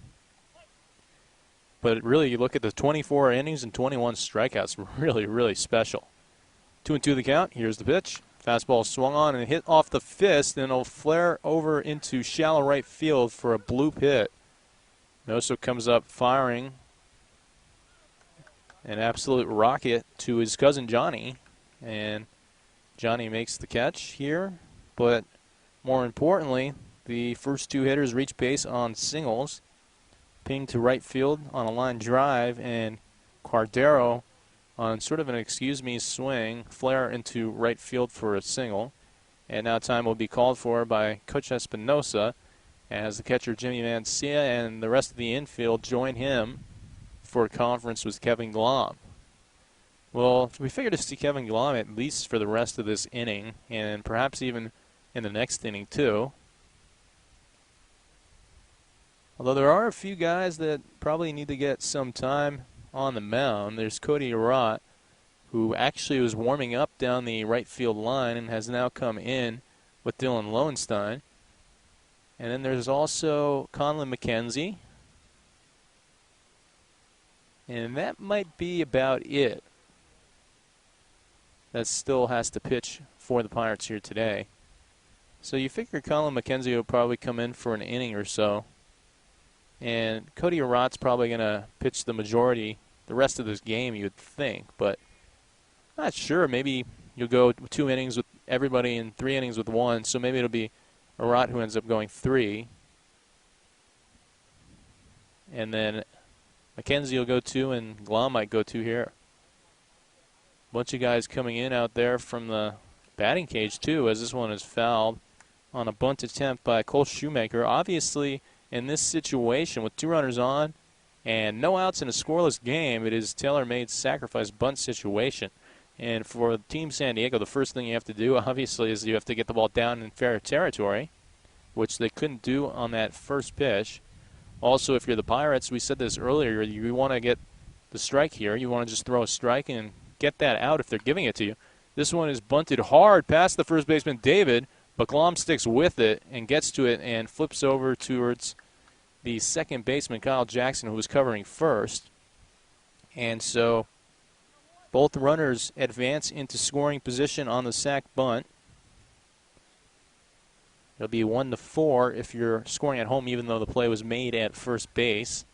But really, you look at the 24 innings and 21 strikeouts, really, really special. 2-2 the count. Here's the pitch. Fastball swung on and hit off the fist, and it'll flare over into shallow right field for a bloop hit. Noso comes up firing an absolute rocket to his cousin Johnny, and Johnny makes the catch here. But more importantly, the first two hitters reach base on singles. Ping to right field on a line drive, and Cardero on sort of an excuse-me swing, flare into right field for a single. And now time will be called for by Coach Espinosa as the catcher Jimmy Mancia and the rest of the infield join him for a conference with Kevin Glom. Well, we figure to see Kevin Glom at least for the rest of this inning, and perhaps even in the next inning too. Although there are a few guys that probably need to get some time on the mound. There's Cody Arott, who actually was warming up down the right field line and has now come in with Dylan Lowenstein. And then there's also Conlon McKenzie. And that might be about it. That still has to pitch for the Pirates here today. So you figure Conlon McKenzie will probably come in for an inning or so. And Cody Arott's probably going to pitch the majority, the rest of this game, you would think. But not sure. Maybe you'll go 2 innings with everybody and 3 innings with one. So maybe it'll be Arott who ends up going 3. And then McKenzie will go 2 and Glom might go 2 here. Bunch of guys coming in out there from the batting cage too, as this one is fouled on a bunt attempt by Cole Shoemaker. Obviously, in this situation with 2 runners on and no outs in a scoreless game, it is tailor-made sacrifice bunt situation. And for Team San Diego, the first thing you have to do, obviously, is you have to get the ball down in fair territory, which they couldn't do on that first pitch. Also, if you're the Pirates, we said this earlier, you want to get the strike here. You want to just throw a strike and get that out if they're giving it to you. This one is bunted hard past the first baseman, David, but Glom sticks with it and gets to it and flips over towards the second baseman, Kyle Jackson, who was covering first. And so both runners advance into scoring position on the sac bunt. It'll be 1-4 if you're scoring at home, even though the play was made at first base.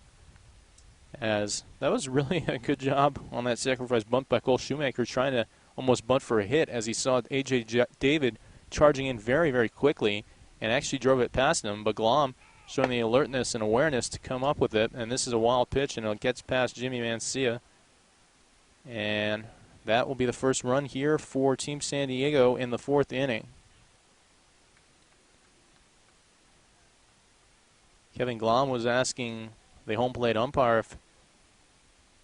As that was really a good job on that sacrifice bunt by Cole Shoemaker, trying to almost bunt for a hit as he saw A.J. David charging in very, very quickly and actually drove it past him. But Glom showing the alertness and awareness to come up with it. And this is a wild pitch, and it gets past Jimmy Mancia. And that will be the first run here for Team San Diego in the 4th inning. Kevin Glom was asking the home plate umpire if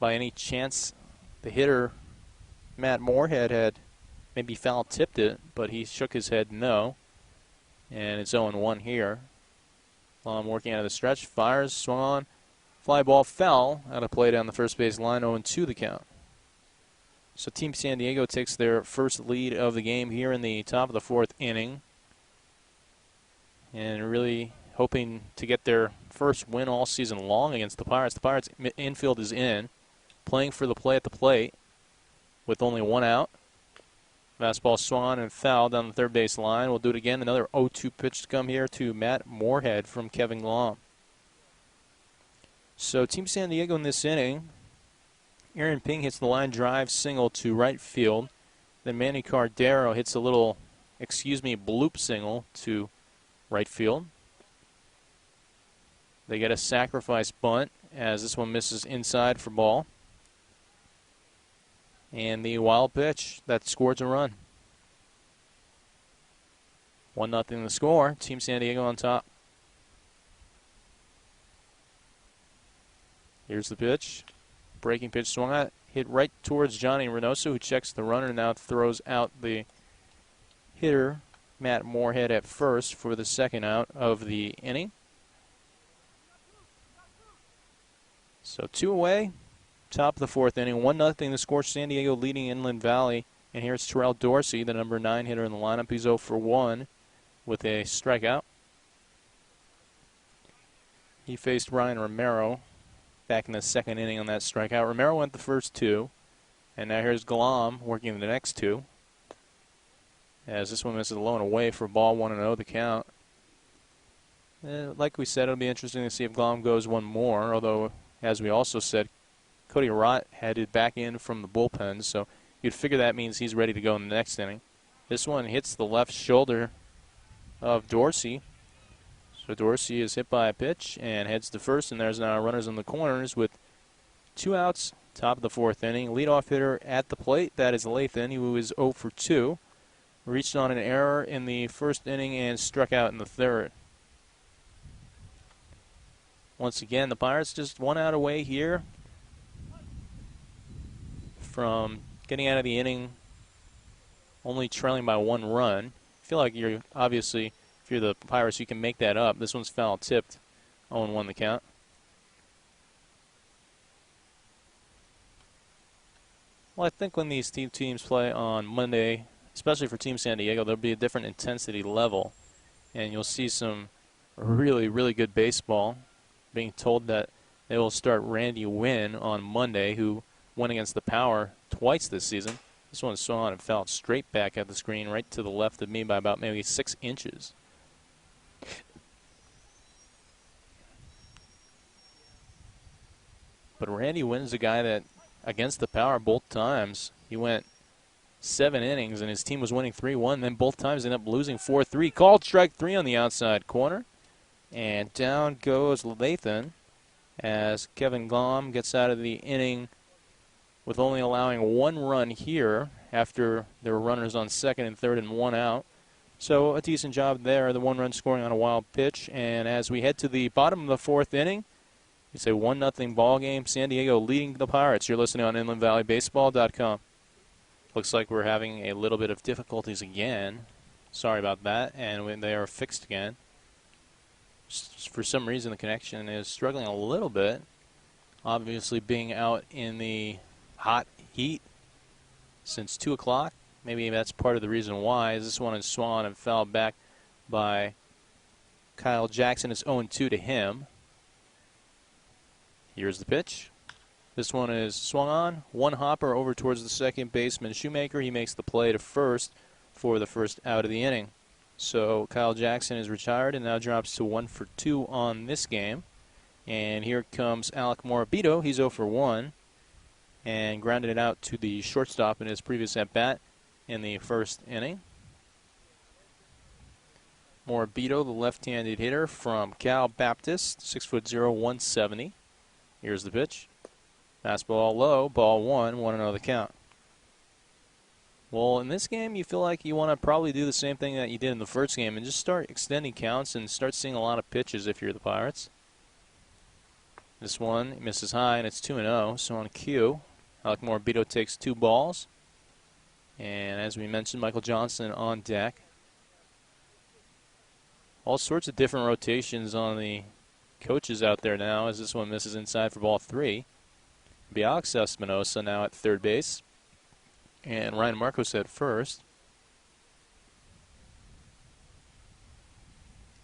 by any chance the hitter, Matt Moorhead, had maybe foul-tipped it, but he shook his head no. And it's 0-1 here. Glom working out of the stretch, fires, swung on, fly ball fell out of play down the first base line, 0-2 the count. So Team San Diego takes their first lead of the game here in the top of the 4th inning. And really hoping to get their first win all season long against the Pirates. The Pirates infield is in, playing for the play at the plate with only 1 out. Fastball swung on and fouled down the third base line. We'll do it again. Another 0-2 pitch to come here to Matt Moorhead from Kevin Glom. So Team San Diego in this inning, Aaron Ping hits the line drive single to right field. Then Manny Cardero hits a little, bloop single to right field. They get a sacrifice bunt as this one misses inside for ball. And the wild pitch that scores a run. 1-0 the score. Team San Diego on top. Here's the pitch. Breaking pitch swung at. Hit right towards Johnny Reynoso, who checks the runner and now throws out the hitter, Matt Moorhead, at first for the second out of the inning. So 2 away. Top of the 4th inning, 1-0 the score. San Diego leading Inland Valley. And here's Terrell Dorsey, the number 9 hitter in the lineup. He's 0 for 1 with a strikeout. He faced Ryan Romero back in the 2nd inning on that strikeout. Romero went the first 2. And now here's Glom working the next 2. As this one misses low and away for ball 1-0 the count. Like we said, it'll be interesting to see if Glom goes one more. Although, as we also said, Cody Rott headed back in from the bullpen, so you'd figure that means he's ready to go in the next inning. This one hits the left shoulder of Dorsey. So Dorsey is hit by a pitch and heads to first, and there's now runners in the corners with 2 outs, top of the 4th inning. Leadoff hitter at the plate, that is Lathan, who is 0 for 2. Reached on an error in the 1st inning and struck out in the 3rd. Once again, the Pirates just 1 out away here from getting out of the inning only trailing by 1 run. I feel like you're obviously, if you're the Pirates, you can make that up. This one's foul tipped, 0-1 the count. Well, I think when these teams play on Monday, especially for Team San Diego, there'll be a different intensity level, and you'll see some really, really good baseball. Being told that they will start Randy Wynn on Monday, who went against the Power twice this season. This one swung on and fouled straight back at the screen, right to the left of me by about maybe 6 inches. But Randy Wynn's a guy that, against the Power both times, he went 7 innings and his team was winning 3-1. Then both times ended up losing 4-3. Called strike 3 on the outside corner. And down goes Lathan as Kevin Glom gets out of the inning with only allowing 1 run here after there were runners on 2nd and 3rd and 1 out. So a decent job there, the 1 run scoring on a wild pitch. And as we head to the bottom of the 4th inning, it's a 1-0 ball game. San Diego leading the Pirates. You're listening on InlandValleyBaseball.com. Looks like we're having a little bit of difficulties again. Sorry about that, and they are fixed again. For some reason, the connection is struggling a little bit. Obviously, being out in the hot heat since 2 o'clock. Maybe that's part of the reason why. As this one is swung on and fouled back by Kyle Jackson. It's 0-2 to him. Here's the pitch. This one is swung on. 1 hopper over towards the second baseman, Shoemaker. He makes the play to first for the first out of the inning. So Kyle Jackson is retired and now drops to 1 for 2 on this game. And here comes Alec Morabito. He's 0 for 1 and grounded it out to the shortstop in his previous at-bat in the 1st inning. Morabito, the left-handed hitter from Cal Baptist, 6'0", 170. Here's the pitch. Fastball low, ball 1, 1-0 the count. Well, in this game, you feel like you want to probably do the same thing that you did in the first game and just start extending counts and start seeing a lot of pitches if you're the Pirates. This one misses high, and it's 2-0, so on cue, Alec Morabito takes 2 balls. And as we mentioned, Michael Johnson on deck. All sorts of different rotations on the coaches out there now as this one misses inside for ball 3. Be Alex Espinosa now at third base. And Ryan Marcos at first.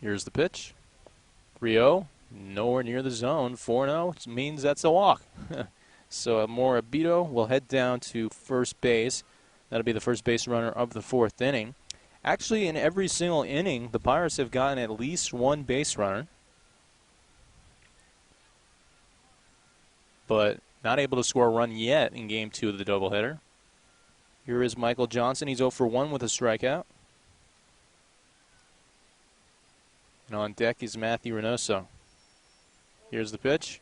Here's the pitch. 3-0. Nowhere near the zone. 4-0 means that's a walk. So Morabito will head down to first base. That'll be the first base runner of the fourth inning. Actually, in every single inning, the Pirates have gotten at least one base runner, but not able to score a run yet in Game 2 of the doubleheader. Here is Michael Johnson. He's 0 for 1 with a strikeout. And on deck is Matthew Reynoso. Here's the pitch.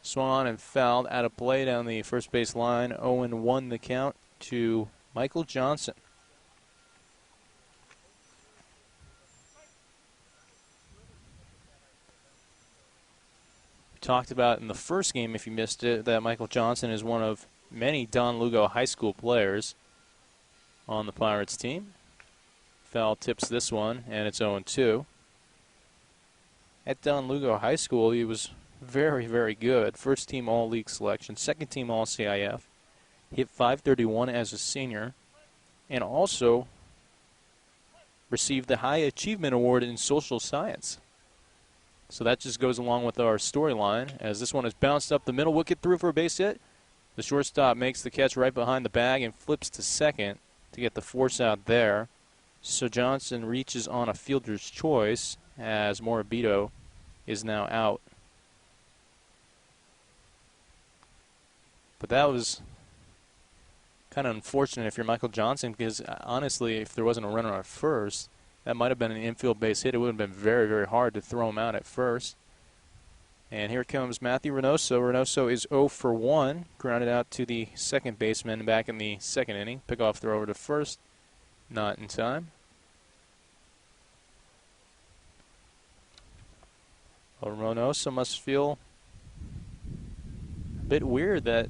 Swung on and fouled out of play down the first base line. 0-1 the count to Michael Johnson. We talked about in the first game, if you missed it, that Michael Johnson is one of many Don Lugo High School players on the Pirates team. Foul tips this one, and it's 0-2. At Don Lugo High School, he was very, very good. First team All-League selection, second team All-CIF. Hit .531 as a senior, and also received the High Achievement Award in Social Science. So that just goes along with our storyline, as this one is bounced up the middle, wicket through for a base hit. The shortstop makes the catch right behind the bag and flips to second to get the force out there. So Johnson reaches on a fielder's choice as Morabito is now out. But that was kind of unfortunate if you're Michael Johnson, because honestly, if there wasn't a runner at first, that might have been an infield base hit. It would have been very, very hard to throw him out at first. And here comes Matthew Reynoso. Reynoso is 0 for 1, grounded out to the second baseman back in the second inning. Pickoff throw over to first, not in time. Well, Reynoso must feel a bit weird that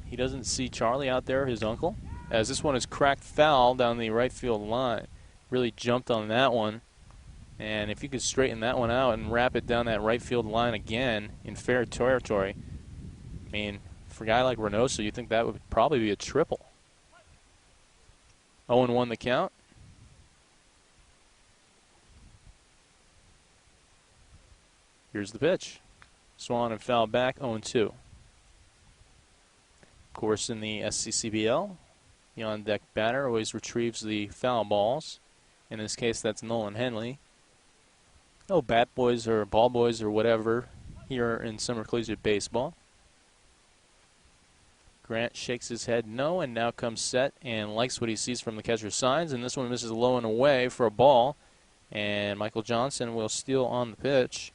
he doesn't see Charlie out there, his uncle, as this one is cracked foul down the right field line. Really jumped on that one. And if you could straighten that one out and wrap it down that right field line again in fair territory, I mean, for a guy like Reynoso, you think that would probably be a triple. 0-1 the count. Here's the pitch. Swung and fouled back, 0-2. Of course, in the SCCBL, the on-deck batter always retrieves the foul balls. In this case, that's Nolan Henley. No bat boys or ball boys or whatever here in summer collegiate baseball. Grant shakes his head no, and now comes set and likes what he sees from the catcher's signs. And this one misses low and away for a ball. And Michael Johnson will steal on the pitch.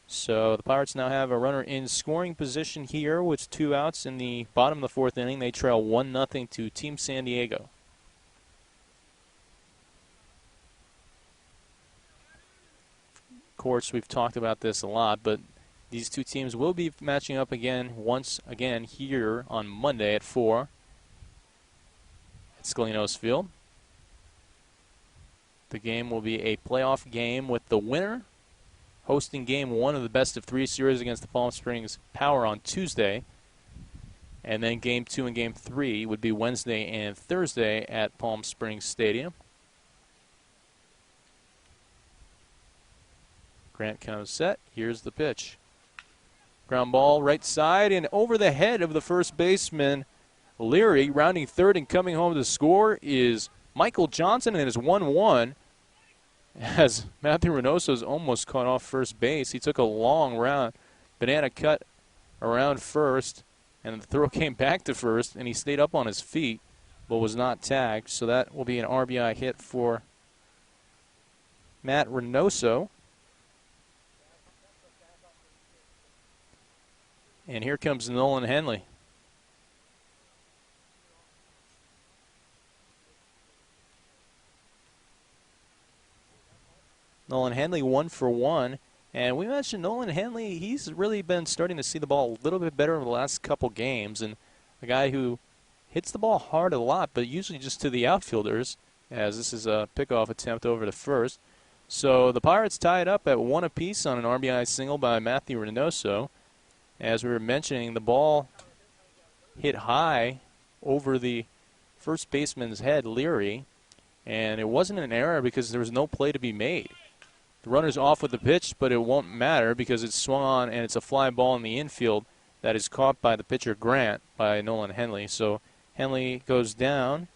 So the Pirates now have a runner in scoring position here with 2 outs in the bottom of the fourth inning. They trail 1-0 to Team San Diego. Of course, we've talked about this a lot, but these two teams will be matching up again once again here on Monday at 4 at Scalinos Field. The game will be a playoff game with the winner hosting Game 1 of the best-of-3 series against the Palm Springs Power on Tuesday. And then Game 2 and Game 3 would be Wednesday and Thursday at Palm Springs Stadium. Grant comes set. Here's the pitch. Ground ball right side and over the head of the first baseman, Leary. Rounding third and coming home to score is Michael Johnson, and it is 1-1. As Matthew Reynoso is almost caught off first base. He took a long round, banana cut around first, and the throw came back to first, and he stayed up on his feet, but was not tagged. So that will be an RBI hit for Matt Reynoso. And here comes Nolan Henley. Nolan Henley 1 for 1. And we mentioned Nolan Henley, he's really been starting to see the ball a little bit better over the last couple games. And a guy who hits the ball hard a lot, but usually just to the outfielders, as this is a pickoff attempt over to first. So the Pirates tie it up at 1 apiece on an RBI single by Matthew Reynoso. As we were mentioning, the ball hit high over the first baseman's head, Leary, and it wasn't an error because there was no play to be made. The runner's off with the pitch, but it won't matter because it's swung on and it's a fly ball in the infield that is caught by the pitcher Grant by Nolan Henley. So Henley goes down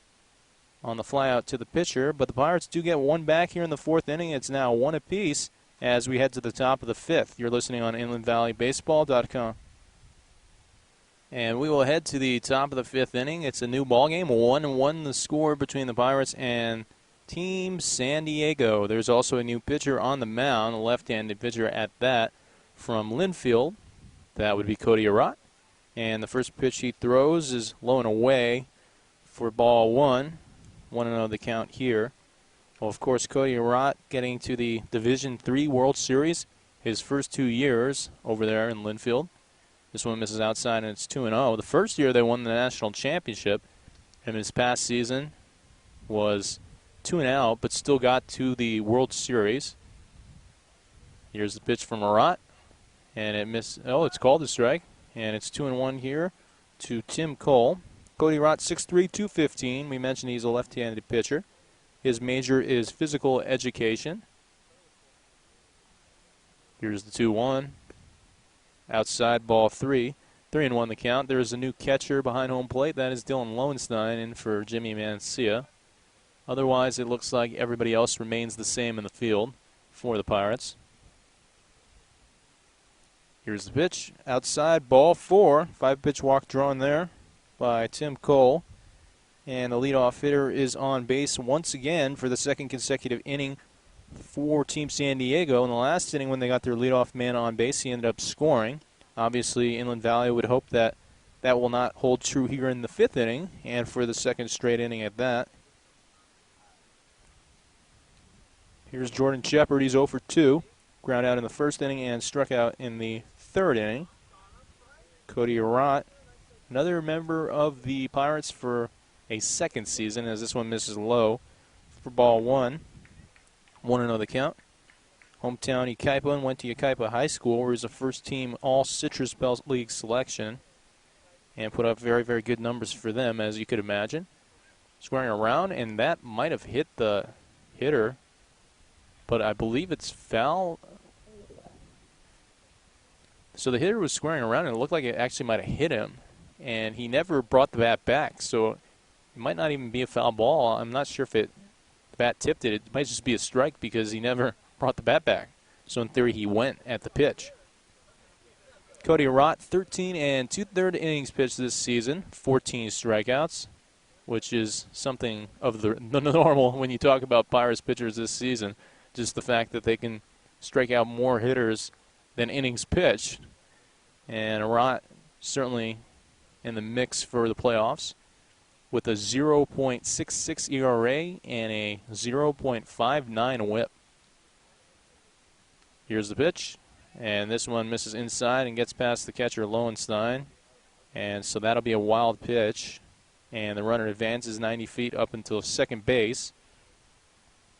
on the fly out to the pitcher, but the Pirates do get one back here in the fourth inning. It's now one apiece as we head to the top of the fifth. You're listening on InlandValleyBaseball.com. And we will head to the top of the fifth inning. It's a new ball game, 1-1 the score between the Pirates and Team San Diego. There's also a new pitcher on the mound, a left-handed pitcher at that, from Linfield. That would be Cody Arat. And the first pitch he throws is low and away for ball one. 1-0 the count here. Well, of course, Cody Arat getting to the Division III World Series his first 2 years over there in Linfield. This one misses outside, and it's 2-0. The first year they won the national championship, and his past season was 2-out, but still got to the World Series. Here's the pitch from Arat, and it missed. Oh, it's called a strike, and it's 2-1 here to Tim Cole. Cody Arat, 6'3", 215. We mentioned he's a left-handed pitcher. His major is physical education. Here's the 2-1. Outside, ball 3. 3-1 the count. There is a new catcher behind home plate. That is Dylan Lowenstein in for Jimmy Mancia. Otherwise, it looks like everybody else remains the same in the field for the Pirates. Here's the pitch. Outside, ball 4. 5-pitch walk drawn there by Tim Cole. And the leadoff hitter is on base once again for the second consecutive inning for Team San Diego. In the last inning when they got their leadoff man on base, he ended up scoring. Obviously, Inland Valley would hope that that will not hold true here in the fifth inning, and for the second straight inning at that. Here's Jordan Shepard. He's 0 for 2. Ground out in the first inning and struck out in the third inning. Cody Arat, another member of the Pirates for a second season, as this one misses low for ball 1. 1-0 the count. Hometown Yucaipa, and went to Yucaipa High School, where he's a first-team All-Citrus Belt League selection, and put up very, very good numbers for them, as you could imagine. Squaring around, and that might have hit the hitter, but I believe it's foul. So the hitter was squaring around, and it looked like it actually might have hit him, and he never brought the bat back, so it might not even be a foul ball. I'm not sure if the bat tipped it. It might just be a strike because he never brought the bat back. So in theory, he went at the pitch. Cody Arat, 13 2/3 innings pitched this season, 14 strikeouts, which is something of the normal when you talk about Pirates pitchers this season. Just the fact that they can strike out more hitters than innings pitched. And Arat certainly in the mix for the playoffs, with a 0.66 ERA and a 0.59 whip. Here's the pitch, and this one misses inside and gets past the catcher Lowenstein, and so that'll be a wild pitch, and the runner advances 90 feet up until second base.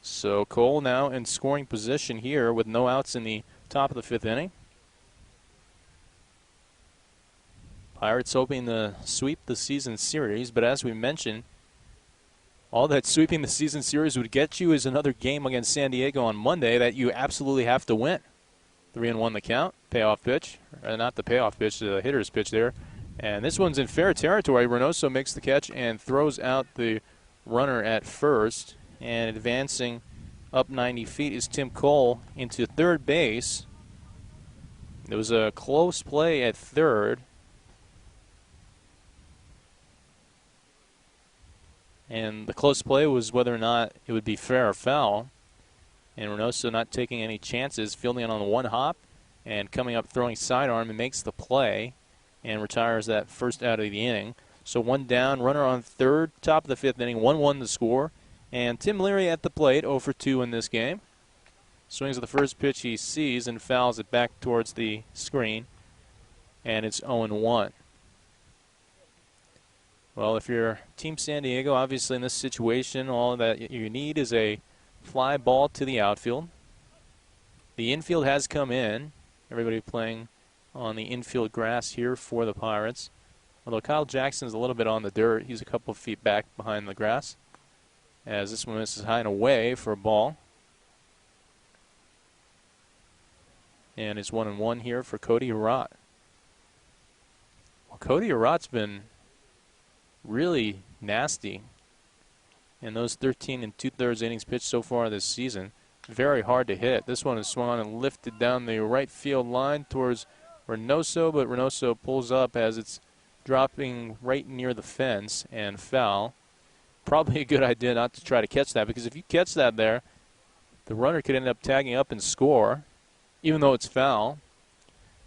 So Cole now in scoring position here with no outs in the top of the fifth inning. Pirates hoping to sweep the season series, but as we mentioned, all that sweeping the season series would get you is another game against San Diego on Monday that you absolutely have to win. 3-1 the count, payoff pitch, or not the payoff pitch, the hitter's pitch there. And this one's in fair territory. Reynoso makes the catch and throws out the runner at first. And advancing up 90 feet is Tim Cole into third base. There was a close play at third. And the close play was whether or not it would be fair or foul. And Reynoso not taking any chances, fielding it on the one hop and coming up throwing sidearm and makes the play and retires that first out of the inning. So one down, runner on third, top of the fifth inning, 1-1 the score. And Tim Leary at the plate, 0 for 2 in this game. Swings at the first pitch he sees and fouls it back towards the screen. And it's 0-1. Well, if you're Team San Diego, obviously in this situation, all that you need is a fly ball to the outfield. The infield has come in. Everybody playing on the infield grass here for the Pirates. Although Kyle Jackson's a little bit on the dirt, he's a couple of feet back behind the grass. As this one misses high and away for a ball. And it's 1-1 here for Cody Arott. Well, Cody Arott's been really nasty in those 13 2/3 innings pitched so far this season. Very hard to hit. This one is swung on and lifted down the right field line towards Reynoso, but Reynoso pulls up as it's dropping right near the fence and foul. Probably a good idea not to try to catch that, because if you catch that there, the runner could end up tagging up and score, even though it's foul.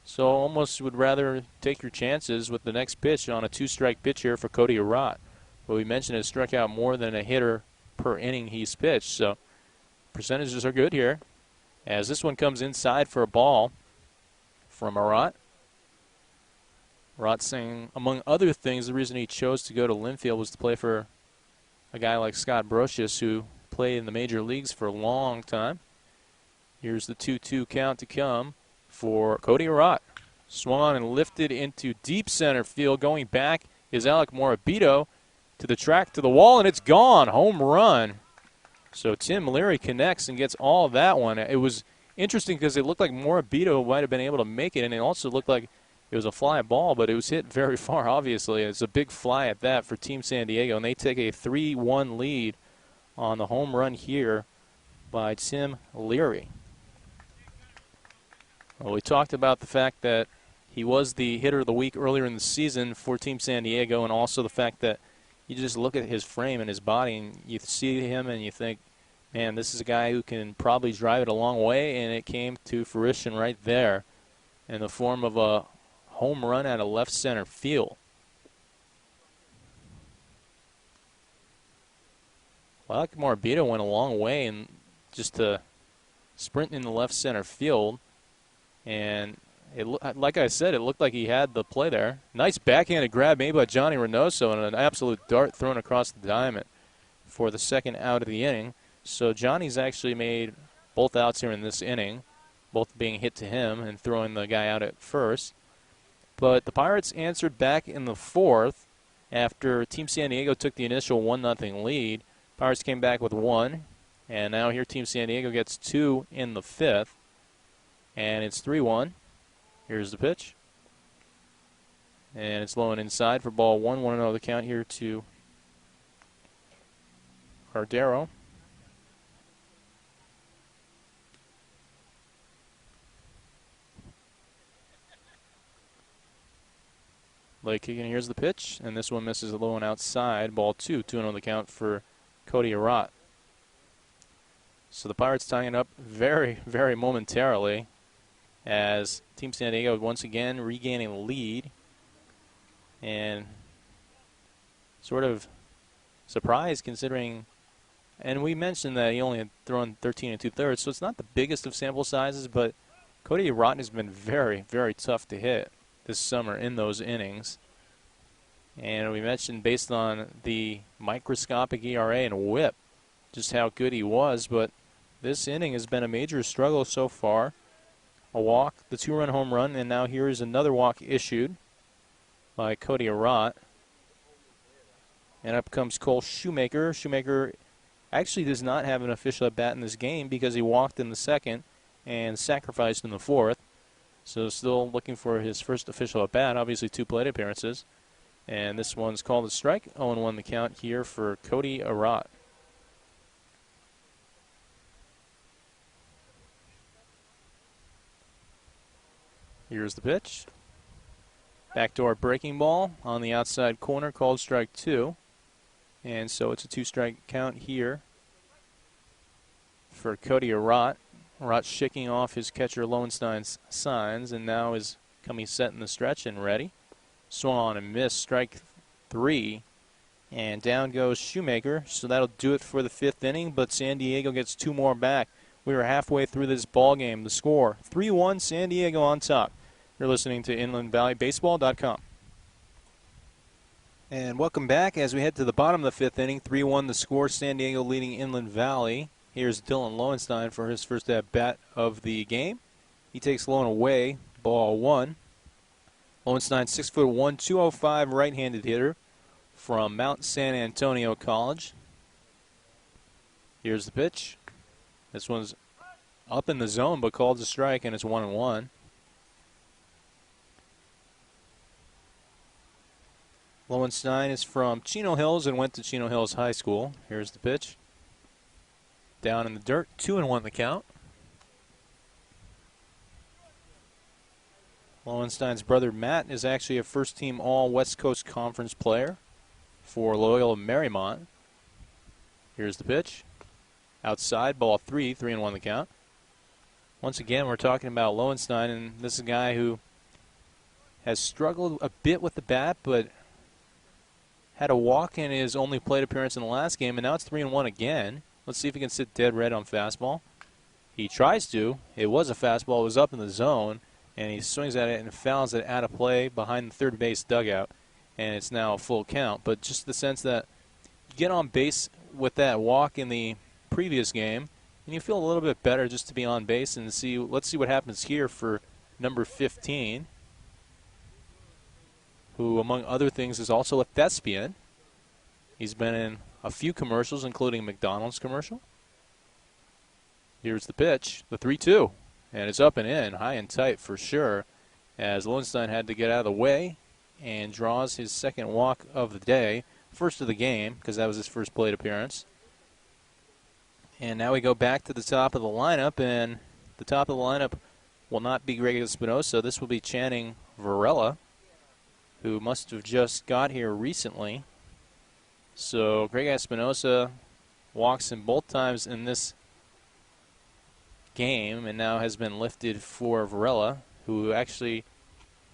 So almost would rather take your chances with the next pitch on a 2-strike pitch here for Cody Arott. But we mentioned it struck out more than a hitter per inning he's pitched, so percentages are good here. As this one comes inside for a ball from Arott. Arott saying, among other things, the reason he chose to go to Linfield was to play for a guy like Scott Brocious, who played in the major leagues for a long time. Here's the 2-2 count to come for Cody Arott. Swung on and lifted into deep center field. Going back is Alec Morabito to the track, to the wall, and it's gone. Home run. So Tim Leary connects and gets all of that one. It was interesting because it looked like Morabito might have been able to make it, and it also looked like it was a fly ball, but it was hit very far, obviously. It's a big fly at that for Team San Diego, and they take a 3-1 lead on the home run here by Tim Leary. Well, we talked about the fact that he was the hitter of the week earlier in the season for Team San Diego, and also the fact that you just look at his frame and his body, and you see him and you think, man, this is a guy who can probably drive it a long way, and it came to fruition right there in the form of a home run out of left center field. Well, Alec Morabito went a long way and just to sprint in the left center field. And like I said, it looked like he had the play there. Nice backhanded grab made by Johnny Reynoso, and an absolute dart thrown across the diamond for the second out of the inning. So Johnny's actually made both outs here in this inning, both being hit to him and throwing the guy out at first. But the Pirates answered back in the fourth after Team San Diego took the initial 1-0 lead. Pirates came back with 1, and now here Team San Diego gets 2 in the fifth, and it's 3-1. Here's the pitch, and it's low and inside for ball 1. 1-0 the count here to Cardero. Late kick, and here's the pitch, and this one misses a low and outside. Ball 2. 2-0 the count for Cody Arott. So the Pirates tying it up very, very momentarily as Team San Diego once again regaining the lead, and sort of surprised considering, and we mentioned that he only had thrown 13 2/3, so it's not the biggest of sample sizes, but Cody Arott has been very, very tough to hit this summer in those innings. And we mentioned, based on the microscopic ERA and whip, just how good he was, but this inning has been a major struggle so far. A walk, the 2-run home run, and now here is another walk issued by Cody Arott. And up comes Cole Shoemaker. Shoemaker actually does not have an official at bat in this game because he walked in the second and sacrificed in the fourth. So still looking for his first official at bat, obviously 2 plate appearances. And this one's called a strike. 0-1 the count here for Cody Arott. Here's the pitch. Backdoor breaking ball on the outside corner, called strike 2. And so it's a 2-strike count here for Cody Arott. Arott shaking off his catcher Lowenstein's signs, and now is coming set in the stretch and ready. Swung on and missed, strike 3. And down goes Shoemaker. So that'll do it for the 5th inning, but San Diego gets 2 more back. We are halfway through this ball game. The score, 3-1, San Diego on top. You're listening to InlandValleyBaseball.com. And welcome back as we head to the bottom of the 5th inning. 3-1 the score, San Diego leading Inland Valley. Here's Dylan Lowenstein for his first at-bat of the game. He takes low and away, ball 1. Lowenstein, 6'1", 205, right-handed hitter from Mount San Antonio College. Here's the pitch. This one's up in the zone, but called a strike, and it's 1-1. Lowenstein is from Chino Hills and went to Chino Hills High School. Here's the pitch. Down in the dirt, 2-1 the count. Lowenstein's brother Matt is actually a first-team All-West Coast Conference player for Loyola Marymount. Here's the pitch. Outside, ball 3, 3-1 the count. Once again, we're talking about Lowenstein, and this is a guy who has struggled a bit with the bat, but had a walk in his only plate appearance in the last game, and now it's 3-1 again. Let's see if he can sit dead red on fastball. He tries to. It was a fastball. It was up in the zone, and he swings at it and fouls it out of play behind the third base dugout, and it's now a full count. But just the sense that you get on base with that walk in the previous game, and you feel a little bit better just to be on base and see. Let's see what happens here for number 15, who, among other things, is also a thespian. He's been in a few commercials, including a McDonald's commercial. Here's the pitch, the 3-2, and it's up and in, high and tight for sure, as Lowenstein had to get out of the way and draws his second walk of the day, first of the game, because that was his first plate appearance. And now we go back to the top of the lineup, and the top of the lineup will not be Greg Espinosa. This will be Channing Varela, who must have just got here recently. So Greg Espinosa walks in both times in this game and now has been lifted for Varela, who actually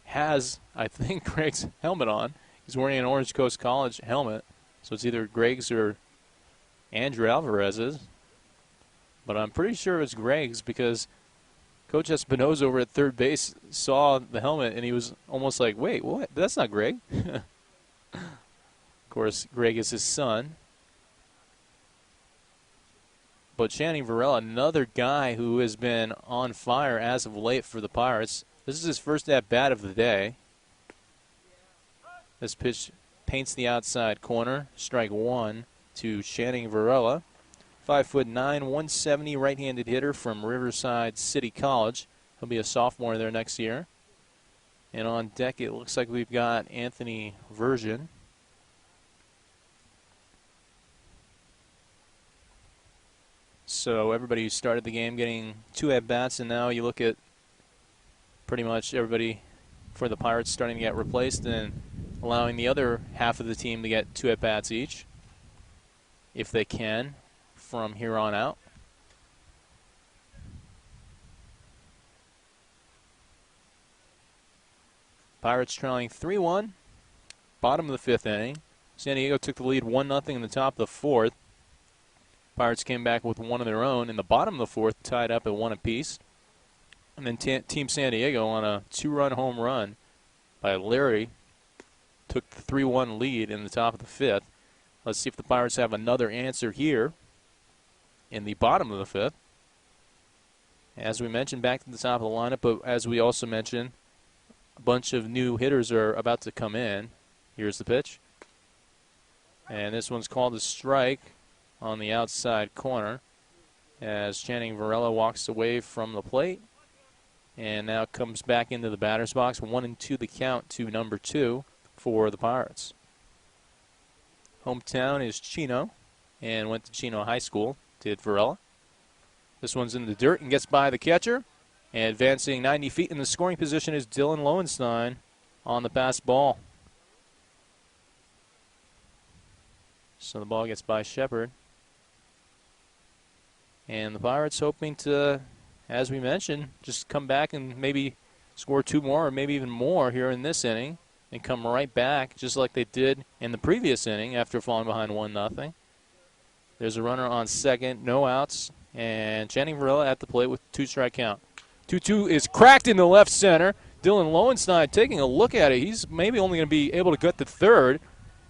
has, I think, Greg's helmet on. He's wearing an Orange Coast College helmet, so it's either Greg's or Andrew Alvarez's. But I'm pretty sure it's Greg's because Coach Espinosa over at third base saw the helmet and he was almost like, wait, what? That's not Greg. Of course, Greg is his son. But Channing Varela, another guy who has been on fire as of late for the Pirates. This is his first at-bat of the day. This pitch paints the outside corner. Strike one to Channing Varela. 5'9", 170 right-handed hitter from Riverside City College. He'll be a sophomore there next year. And on deck, it looks like we've got Anthony Version. So everybody who started the game getting 2 at-bats, and now you look at pretty much everybody for the Pirates starting to get replaced and allowing the other half of the team to get 2 at-bats each, if they can, from here on out. Pirates trailing 3-1, bottom of the 5th inning. San Diego took the lead 1-0 in the top of the 4th. Pirates came back with one of their own in the bottom of the 4th, tied up at 1 apiece. And then Team San Diego on a 2-run home run by Larry took the 3-1 lead in the top of the 5th. Let's see if the Pirates have another answer here in the bottom of the 5th. As we mentioned, back to the top of the lineup, but as we also mentioned, a bunch of new hitters are about to come in. Here's the pitch. And this one's called a strike on the outside corner as Channing Varela walks away from the plate and now comes back into the batter's box. 1-2 the count to number 2 for the Pirates. Hometown is Chino and went to Chino High School, did Varela. This one's in the dirt and gets by the catcher. And advancing 90 feet in the scoring position is Dylan Lowenstein on the pass ball. So the ball gets by Shepard. And the Pirates hoping to, as we mentioned, just come back and maybe score 2 more or maybe even more here in this inning and come right back just like they did in the previous inning after falling behind 1-0. There's a runner on second, no outs, and Channing Varela at the plate with 2-strike count. 2-2 is cracked into left center. Dylan Lowenstein taking a look at it. He's maybe only going to be able to get to third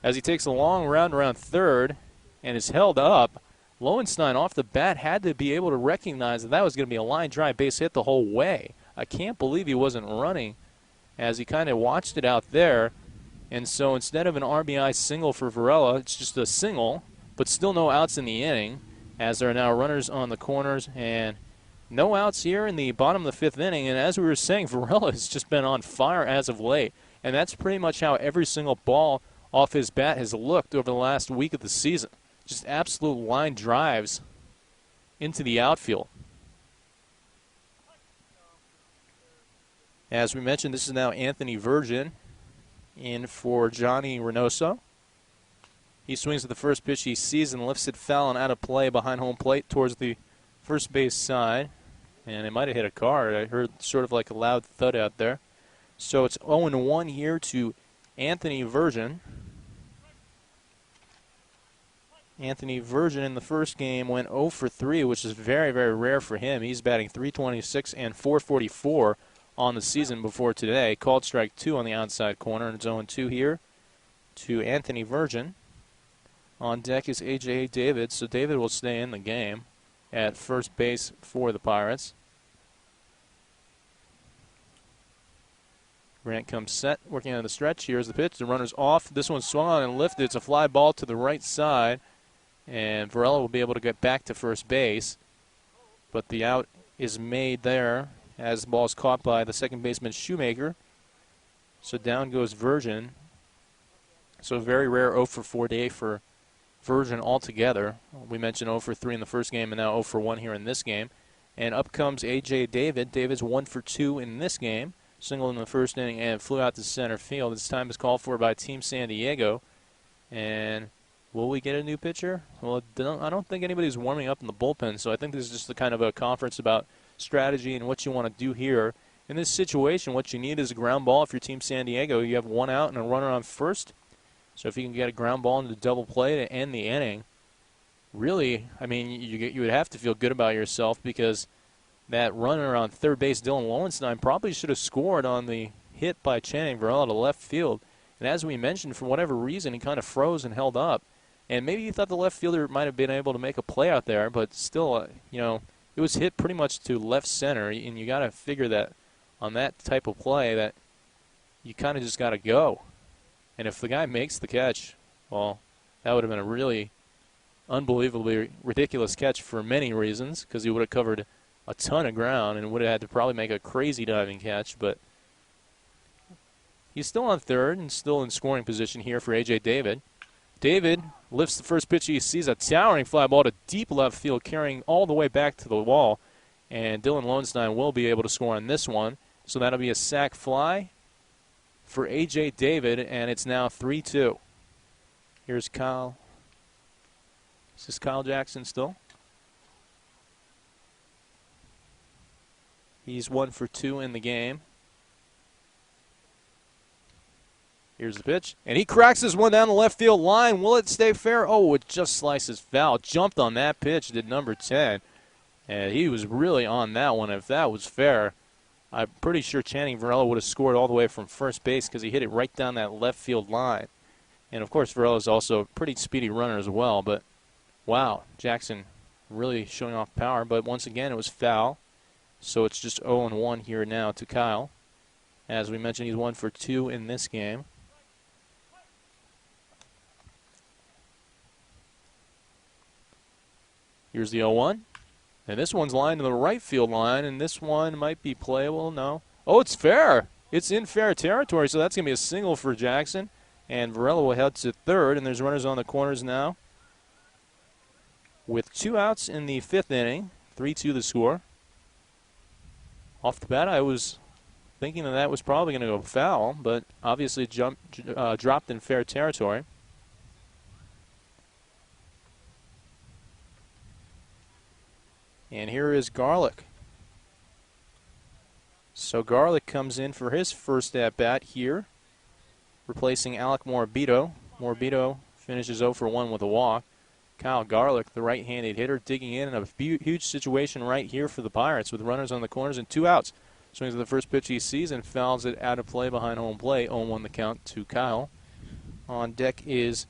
as he takes a long round around third and is held up. Lowenstein off the bat had to be able to recognize that that was going to be a line drive base hit the whole way. I can't believe he wasn't running as he kind of watched it out there. And so instead of an RBI single for Varela, it's just a single, but still no outs in the inning, as there are now runners on the corners and no outs here in the bottom of the fifth inning. And as we were saying, Varela has just been on fire as of late, and that's pretty much how every single ball off his bat has looked over the last week of the season. Just absolute line drives into the outfield. As we mentioned, this is now Anthony Virgin in for Johnny Reynoso. He swings at the first pitch he sees and lifts it foul and out of play behind home plate towards the first base side. And it might have hit a car. I heard sort of like a loud thud out there. So it's 0-1 here to Anthony Virgin. Anthony Virgin in the first game went 0 for 3, which is very, very rare for him. He's batting .326 and .444 on the season before today. Called strike 2 on the outside corner, and it's 0-2 here to Anthony Virgin. On deck is A.J. David, so David will stay in the game at first base for the Pirates. Grant comes set, working on the stretch. Here's the pitch. The runner's off. This one's swung on and lifted. It's a fly ball to the right side, and Varela will be able to get back to first base. But the out is made there as the ball is caught by the second baseman Shoemaker. So down goes Virgin. So very rare 0 for 4 day for Virgin altogether. We mentioned 0 for 3 in the first game and now 0 for 1 here in this game. And up comes A.J. David. David's 1 for 2 in this game. Single in the first inning and flew out to center field. This time is called for by Team San Diego. And will we get a new pitcher? Well, I don't think anybody's warming up in the bullpen, so I think this is just the kind of a conference about strategy and what you want to do here. In this situation, what you need is a ground ball. If you're Team San Diego, you have one out and a runner on first. So if you can get a ground ball into double play to end the inning, really, I mean, you would have to feel good about yourself, because that runner on third base, Dylan Lowenstein, probably should have scored on the hit by Channing Varela to left field. And as we mentioned, for whatever reason, he kind of froze and held up. And maybe you thought the left fielder might have been able to make a play out there, but still, it was hit pretty much to left center, and you got to figure that on that type of play that you kind of just got to go. And if the guy makes the catch, well, that would have been a really unbelievably ridiculous catch for many reasons, because he would have covered a ton of ground and would have had to probably make a crazy diving catch. But he's still on third and still in scoring position here for A.J. David. David lifts the first pitch. He sees a towering fly ball to deep left field, carrying all the way back to the wall. And Dylan Lowenstein will be able to score on this one. So that'll be a sac fly for A.J. David, and it's now 3-2. Here's Kyle. Is this Kyle Jackson still? He's 1 for 2 in the game. Here's the pitch, and he cracks this one down the left field line. Will it stay fair? Oh, it just slices foul. Jumped on that pitch, did number 10. And he was really on that one. If that was fair, I'm pretty sure Channing Varela would have scored all the way from first base, because he hit it right down that left field line. And, of course, Varela is also a pretty speedy runner as well. But, wow, Jackson really showing off power. But, once again, it was foul. So it's just 0-1 here now to Kyle. As we mentioned, he's 1 for 2 in this game. Here's the 0-1. And this one's lined to the right field line, and this one might be playable. No. Oh, it's fair. It's in fair territory, so that's going to be a single for Jackson. And Varela will head to third, and there's runners on the corners now. With 2 outs in the fifth inning, 3-2 the score. Off the bat, I was thinking that was probably going to go foul, but obviously dropped in fair territory. And here is Garlick. So Garlick comes in for his first at-bat here, replacing Alec Morabito. Morabito finishes 0 for 1 with a walk. Kyle Garlick, the right-handed hitter, digging in a huge situation right here for the Pirates with runners on the corners and 2 outs. Swings at the first pitch he sees and fouls it out of play behind home plate. 0-1 the count to Kyle. On deck is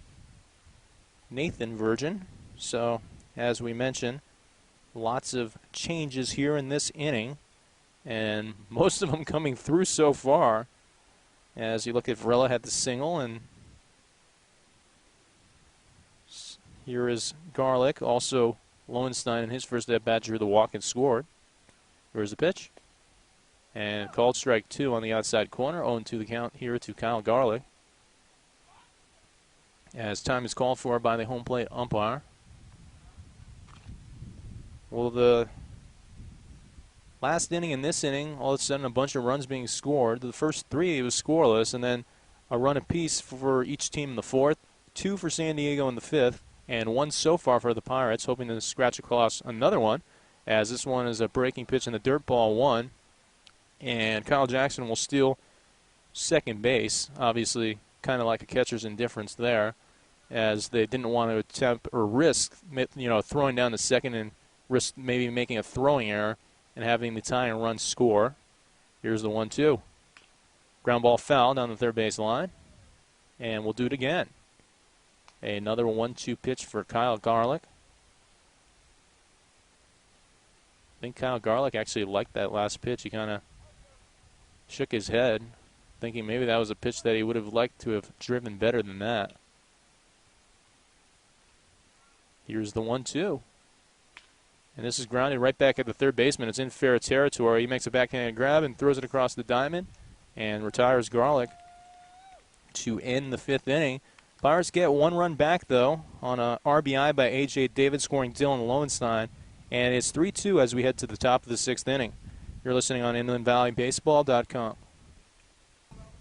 Nathan Virgin. So, as we mentioned, lots of changes here in this inning, and most of them coming through so far. As you look at Varela had the single, and here is Garlick. Also, Lowenstein in his first at-bat drew the walk and scored. Here's the pitch. And called strike 2 on the outside corner. 0-2 the count here to Kyle Garlick. As time is called for by the home plate umpire. Well, the last inning in this inning, all of a sudden a bunch of runs being scored. The first 3 it was scoreless, and then a run apiece for each team in the 4th, 2 for San Diego in the 5th, and 1 so far for the Pirates, hoping to scratch across another one, as this one is a breaking pitch in the dirt ball 1, and Kyle Jackson will steal second base, obviously kind of like a catcher's indifference there, as they didn't want to attempt or risk, throwing down to second and risk maybe making a throwing error and having the tying run score. Here's the 1-2. Ground ball foul down the third base line. And we'll do it again. Another 1-2 pitch for Kyle Garlick. I think Kyle Garlick actually liked that last pitch. He kind of shook his head, thinking maybe that was a pitch that he would have liked to have driven better than that. Here's the 1-2. And this is grounded right back at the third baseman. It's in fair territory. He makes a backhanded grab and throws it across the diamond and retires Garlick to end the 5th inning. Pirates get 1 run back, though, on a RBI by A.J. David, scoring Dylan Lowenstein. And it's 3-2 as we head to the top of the 6th inning. You're listening on InlandValleyBaseball.com.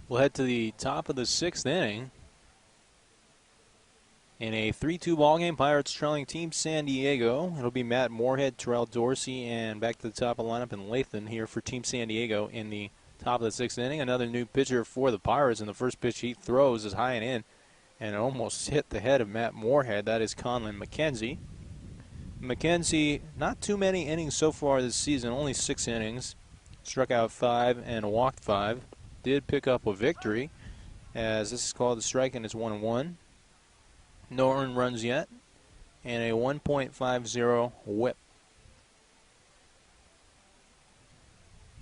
We'll head to the top of the 6th inning. In a 3-2 ballgame, Pirates trailing Team San Diego. It'll be Matt Moorhead, Terrell Dorsey, and back to the top of the lineup in Lathan here for Team San Diego in the top of the 6th inning. Another new pitcher for the Pirates, and the first pitch he throws is high and in, and it almost hit the head of Matt Moorhead. That is Conlon McKenzie. McKenzie, not too many innings so far this season, only 6 innings. Struck out 5 and walked 5. Did pick up a victory, as this is called the strike, and it's 1-1. No earned runs yet, and a 1.50 whip.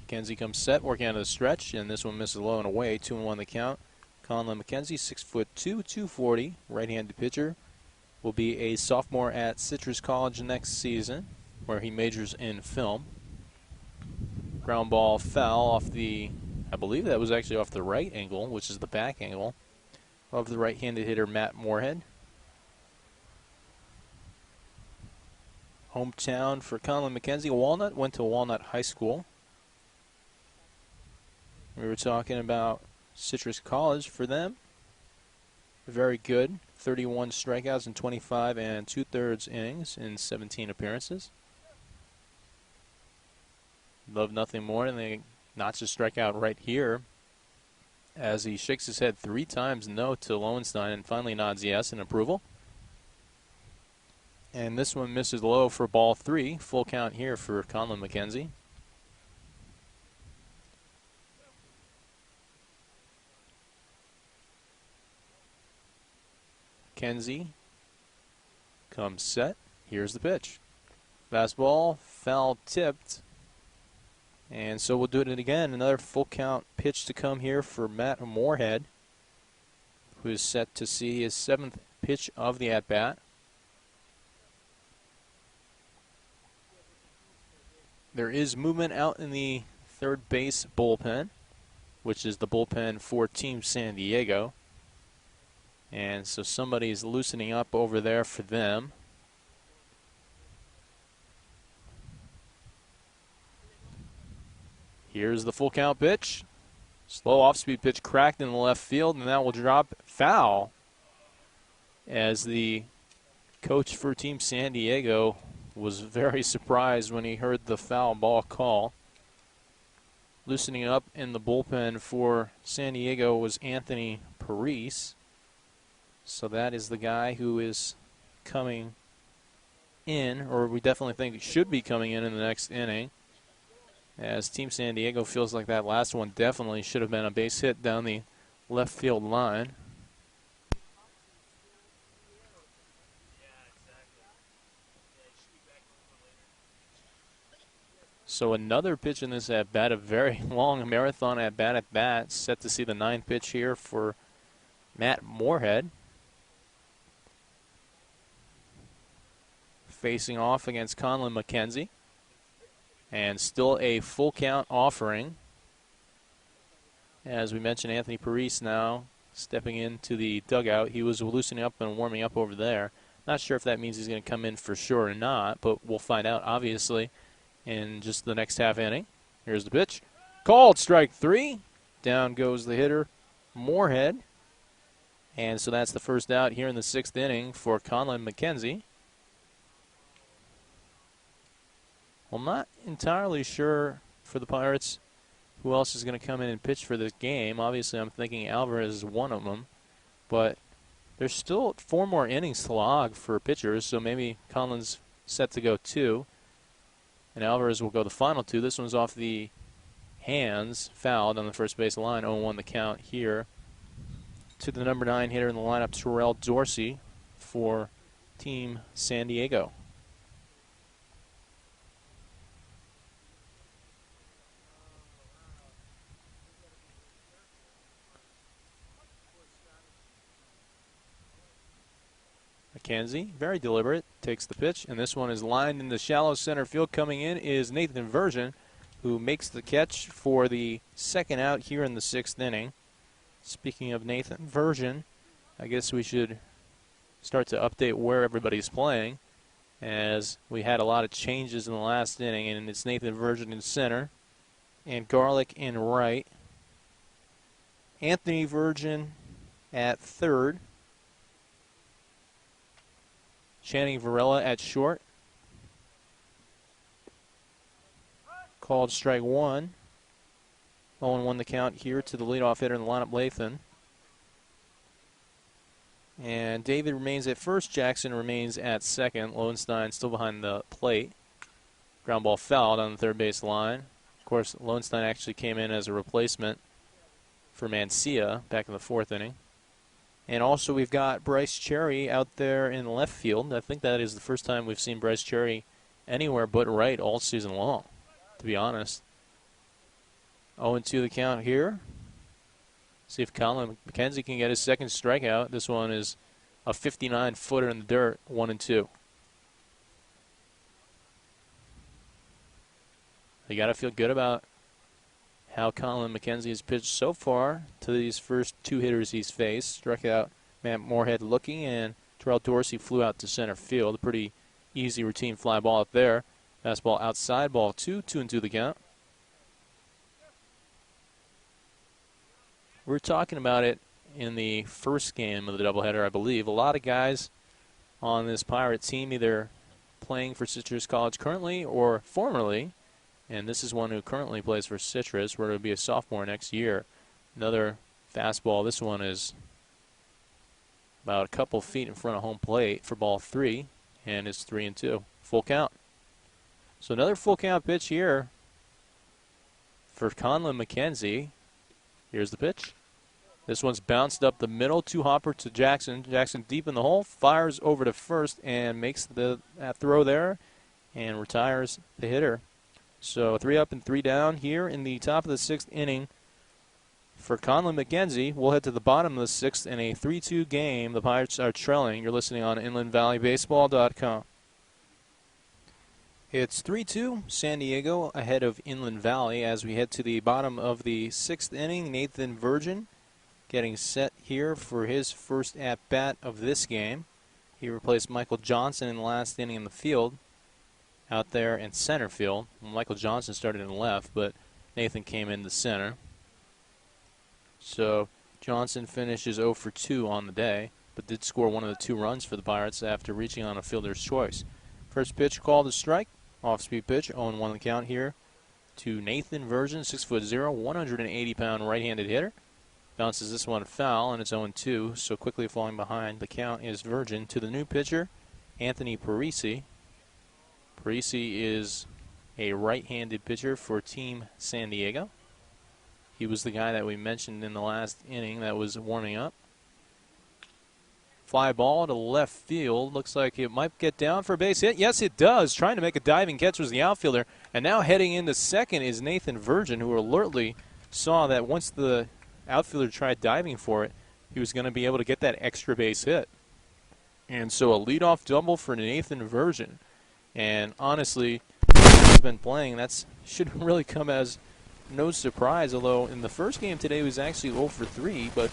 McKenzie comes set, working out of the stretch, and this one misses low and away. 2-1 the count. Conlon McKenzie, 6'2", 240, right-handed pitcher. Will be a sophomore at Citrus College next season, where he majors in film. Ground ball foul off the, I believe that was actually off the right angle, which is the back angle of the right-handed hitter Matt Moorhead. Hometown for Conlon McKenzie, Walnut, went to Walnut High School. We were talking about Citrus College for them. Very good. 31 strikeouts in 25 2/3 innings in 17 appearances. Love nothing more than they notch a strikeout right here, as he shakes his head 3 times no to Lowenstein and finally nods yes in approval. And this one misses low for ball 3. Full count here for Conlon McKenzie. McKenzie comes set. Here's the pitch. Fastball, foul tipped. And so we'll do it again. Another full count pitch to come here for Matt Moorhead, who is set to see his 7th pitch of the at-bat. There is movement out in the third base bullpen, which is the bullpen for Team San Diego. And so somebody's loosening up over there for them. Here's the full count pitch. Slow off-speed pitch cracked in the left field, and that will drop foul, as the coach for Team San Diego was very surprised when he heard the foul ball call. Loosening up in the bullpen for San Diego was Anthony Parise. So that is the guy who is coming in, or we definitely think should be coming in the next inning, as Team San Diego feels like that last one definitely should have been a base hit down the left field line. So another pitch in this at bat, a very long marathon at bat, set to see the 9th pitch here for Matt Moorhead. Facing off against Conlon McKenzie. And still a full count offering. As we mentioned, Anthony Parise now stepping into the dugout. He was loosening up and warming up over there. Not sure if that means he's going to come in for sure or not, but we'll find out, obviously, in just the next half inning. Here's the pitch. Called strike 3. Down goes the hitter, Moorhead. And so that's the first out here in the 6th inning for Conlon McKenzie. Well, I'm not entirely sure for the Pirates who else is going to come in and pitch for this game. Obviously, I'm thinking Alvarez is one of them. But there's still 4 more innings to log for pitchers, so maybe Conlon's set to go 2. And Alvarez will go the final 2. This one's off the hands, fouled on the first base line. 0-1 the count here to the number 9 hitter in the lineup, Terrell Dorsey, for Team San Diego. McKenzie, very deliberate, takes the pitch, and this one is lined in the shallow center field. Coming in is Nathan Version, who makes the catch for the 2nd out here in the 6th inning. Speaking of Nathan Version, I guess we should start to update where everybody's playing, as we had a lot of changes in the last inning, and it's Nathan Version in center, and Garlick in right. Anthony Version at 3rd. Channing Varela at short. Called strike 1. 0-1 the count here to the leadoff hitter in the lineup, Lathan. And David remains at first. Jackson remains at second. Lowenstein still behind the plate. Ground ball fouled on the third base line. Of course, Lowenstein actually came in as a replacement for Mancia back in the 4th inning. And also we've got Bryce Cherry out there in left field. I think that is the first time we've seen Bryce Cherry anywhere but right all season long, to be honest. 0-2 the count here. See if Conlon McKenzie can get his 2nd strikeout. This one is a 59-footer in the dirt, 1-2. You got to feel good about how Conlon McKenzie has pitched so far to these first 2 hitters he's faced. Struck out Matt Moorhead looking, and Terrell Dorsey flew out to center field. A pretty easy routine fly ball up there. Fastball outside, ball 2, 2-2 the count. We were talking about it in the first game of the doubleheader, I believe. A lot of guys on this Pirate team either playing for Citrus College currently or formerly. And this is one who currently plays for Citrus, where he'll be a sophomore next year. Another fastball. This one is about a couple feet in front of home plate for ball 3, and it's 3-2. Full count. So another full count pitch here for Conlon McKenzie. Here's the pitch. This one's bounced up the middle. 2-hopper to Jackson. Jackson deep in the hole, fires over to first and makes that throw there and retires the hitter. So 3 up and 3 down here in the top of the 6th inning for Conlon McKenzie. We'll head to the bottom of the 6th in a 3-2 game. The Pirates are trailing. You're listening on InlandValleyBaseball.com. It's 3-2, San Diego ahead of Inland Valley as we head to the bottom of the 6th inning. Nathan Vergen getting set here for his first at-bat of this game. He replaced Michael Johnson in the last inning in the field. Out there in center field. Michael Johnson started in left, but Nathan came in the center. So Johnson finishes 0 for 2 on the day, but did score one of the 2 runs for the Pirates after reaching on a fielder's choice. First pitch called a strike. Off-speed pitch, 0-1 the count here to Nathan Vergen, 6'0", 180-pound right-handed hitter. Bounces this one foul, and it's 0-2, so quickly falling behind. The count is Vergen to the new pitcher, Anthony Parise. Parise is a right-handed pitcher for Team San Diego. He was the guy that we mentioned in the last inning that was warming up. Fly ball to left field. Looks like it might get down for a base hit. Yes, it does. Trying to make a diving catch was the outfielder. And now heading into second is Nathan Virgin, who alertly saw that once the outfielder tried diving for it, he was going to be able to get that extra base hit. And so a leadoff double for Nathan Virgin. And honestly, he's been playing. That should really come as no surprise, although in the first game today he was actually 0 for 3, but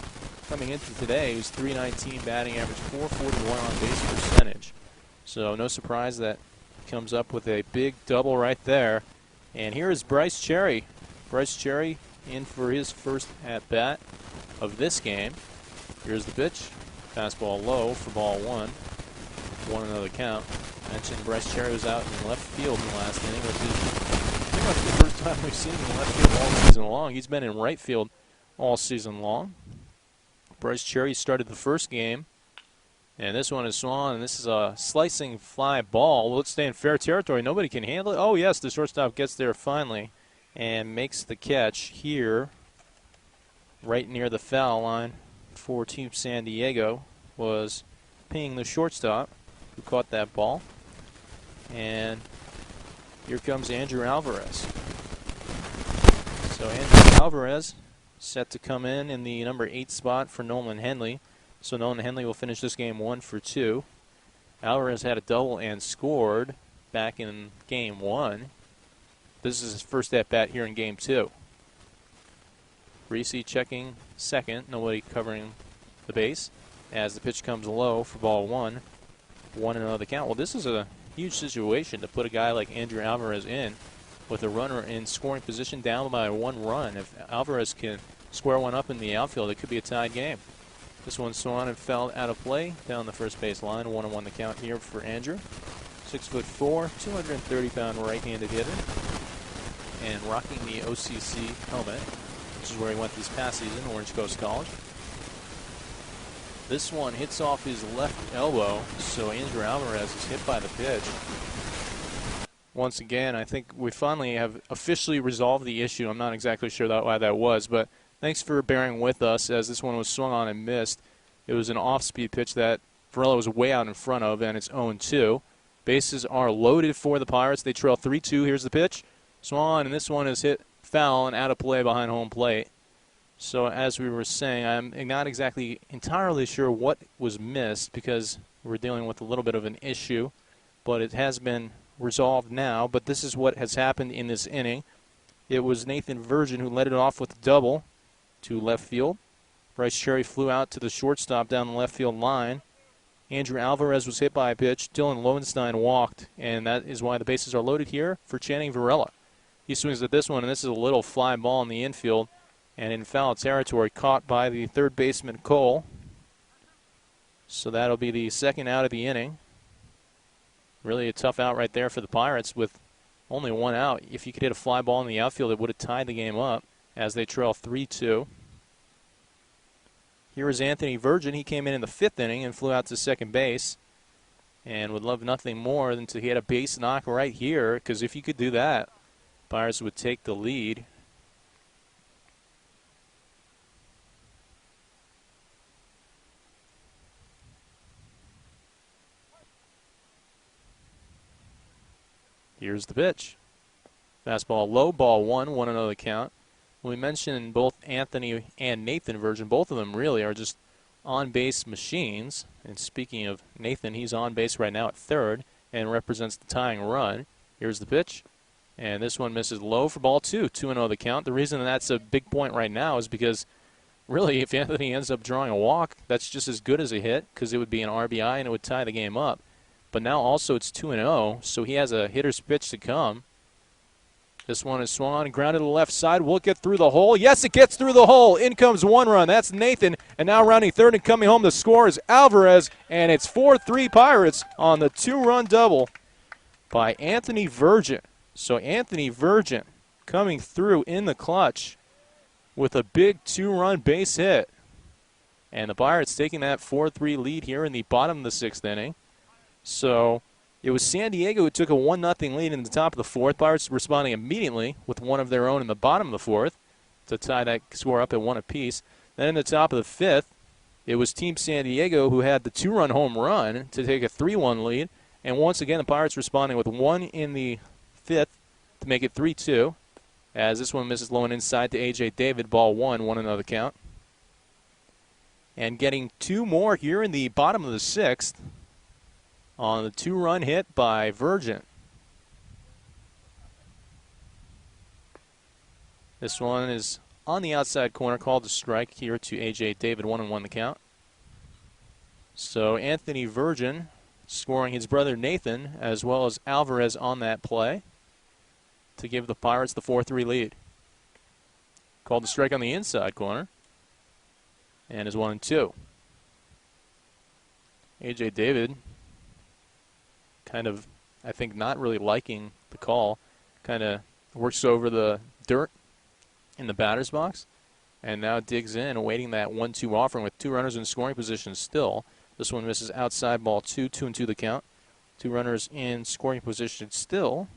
coming into today he was .319 batting average, .441 on base percentage. So no surprise that he comes up with a big double right there. And here is Bryce Cherry. Bryce Cherry in for his first at-bat of this game. Here's the pitch. Fastball low for ball one. 1-0 count. I mentioned Bryce Cherry was out in left field in the last inning, which is pretty much the first time we've seen him in left field all season long. He's been in right field all season long. Bryce Cherry started the first game, and this one is swung, and this is a slicing fly ball. Let's stay in fair territory. Nobody can handle it. Oh, yes, the shortstop gets there finally and makes the catch here right near the foul line for Team San Diego. Was pinging the shortstop who caught that ball. And here comes Andrew Alvarez. So Andrew Alvarez set to come in the number 8 spot for Nolan Henley. So Nolan Henley will finish this game 1 for 2. Alvarez had a double and scored back in game 1. This is his first at-bat here in game 2. Reese checking second, nobody covering the base as the pitch comes low for ball 1. 1-0 count. Well, this is a huge situation to put a guy like Andrew Alvarez in with a runner in scoring position down by 1 run. If Alvarez can square one up in the outfield, it could be a tied game. This one swung and fell out of play down the first base line. 1-1 the count here for Andrew. 6'4", 230-pound right-handed hitter, and rocking the OCC helmet, which is where he went this past season, Orange Coast College. This one hits off his left elbow, so Andrew Alvarez is hit by the pitch. Once again, I think we finally have officially resolved the issue. I'm not exactly sure why that was, but thanks for bearing with us as this one was swung on and missed. It was an off-speed pitch that Varela was way out in front of, and it's 0-2. Bases are loaded for the Pirates. They trail 3-2. Here's the pitch. Swung on, and this one is hit foul and out of play behind home plate. So as we were saying, I'm not exactly entirely sure what was missed because we're dealing with a little bit of an issue, but it has been resolved now. But this is what has happened in this inning. It was Nathan Virgin who led it off with a double to left field. Bryce Cherry flew out to the shortstop down the left field line. Andrew Alvarez was hit by a pitch. Dylan Lowenstein walked, and that is why the bases are loaded here for Channing Varela. He swings at this one, and this is a little fly ball in the infield. And in foul territory, caught by the third baseman, Cole. So that'll be the second out of the inning. Really a tough out right there for the Pirates with only 1 out. If you could hit a fly ball in the outfield, it would have tied the game up as they trail 3-2. Here is Anthony Virgin. He came in the 5th inning and flew out to second base and would love nothing more than to hit a base knock right here, because if you could do that, Pirates would take the lead. Here's the pitch. Fastball low, ball 1, 1-0 count. We mentioned both Anthony and Nathan Virgin. Both of them really are just on-base machines. And speaking of Nathan, he's on base right now at third and represents the tying run. Here's the pitch. And this one misses low for ball 2, 2-0 the count. The reason that's a big point right now is because really if Anthony ends up drawing a walk, that's just as good as a hit because it would be an RBI and it would tie the game up. But now also it's 2-0, so he has a hitter's pitch to come. This one is swung on and grounded to the left side. Will it get through the hole? Yes, it gets through the hole. In comes 1 run. That's Nathan. And now rounding third and coming home to score is Alvarez. And it's 4-3 Pirates on the 2-run double by Anthony Virgin. So Anthony Virgin coming through in the clutch with a big 2-run base hit. And the Pirates taking that 4-3 lead here in the bottom of the 6th inning. So it was San Diego who took a 1-0 lead in the top of the 4th. Pirates responding immediately with one of their own in the bottom of the 4th to tie that score up at 1 apiece. Then in the top of the 5th, it was Team San Diego who had the 2-run home run to take a 3-1 lead. And once again, the Pirates responding with 1 in the 5th to make it 3-2. As this one misses low and inside to A.J. David, ball 1, 1-0 count. And getting 2 more here in the bottom of the 6th on the 2-run hit by Virgin. This one is on the outside corner, called a strike here to A.J. David, 1-1 the count. So Anthony Virgin scoring his brother Nathan as well as Alvarez on that play to give the Pirates the 4-3 lead. Called the strike on the inside corner and is 1-2. A.J. David kind of, I think, not really liking the call. Kind of works over the dirt in the batter's box and now digs in, awaiting that 1-2 offering with 2 runners in scoring position still. This one misses outside, ball 2, 2-2 the count. 2 runners in scoring position still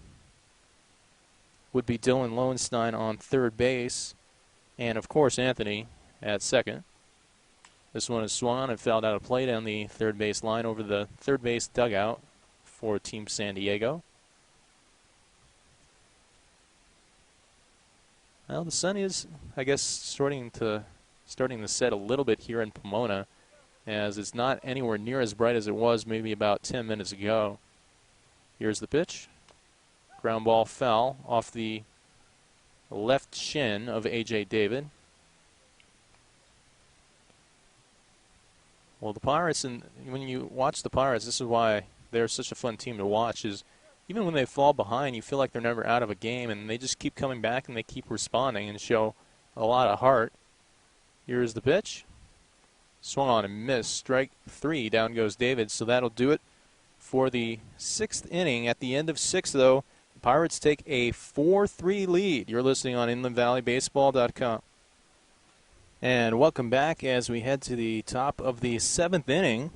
would be Dylan Lowenstein on third base and, of course, Anthony at second. This one is swung on and fouled out of play down the third base line over the third base dugout for Team San Diego. Well, the sun is, I guess, starting to set a little bit here in Pomona, as it's not anywhere near as bright as it was maybe about 10 minutes ago. Here's the pitch. Ground ball foul off the left shin of A.J. David. Well, the Pirates, and when you watch the Pirates, this is why they're such a fun team to watch, is even when they fall behind, you feel like they're never out of a game, and they just keep coming back and they keep responding and show a lot of heart. Here's the pitch. Swung on and missed. Strike 3. Down goes David. So that'll do it for the 6th inning. At the end of 6, though, the Pirates take a 4-3 lead. You're listening on InlandValleyBaseball.com. And welcome back as we head to the top of the 7th inning.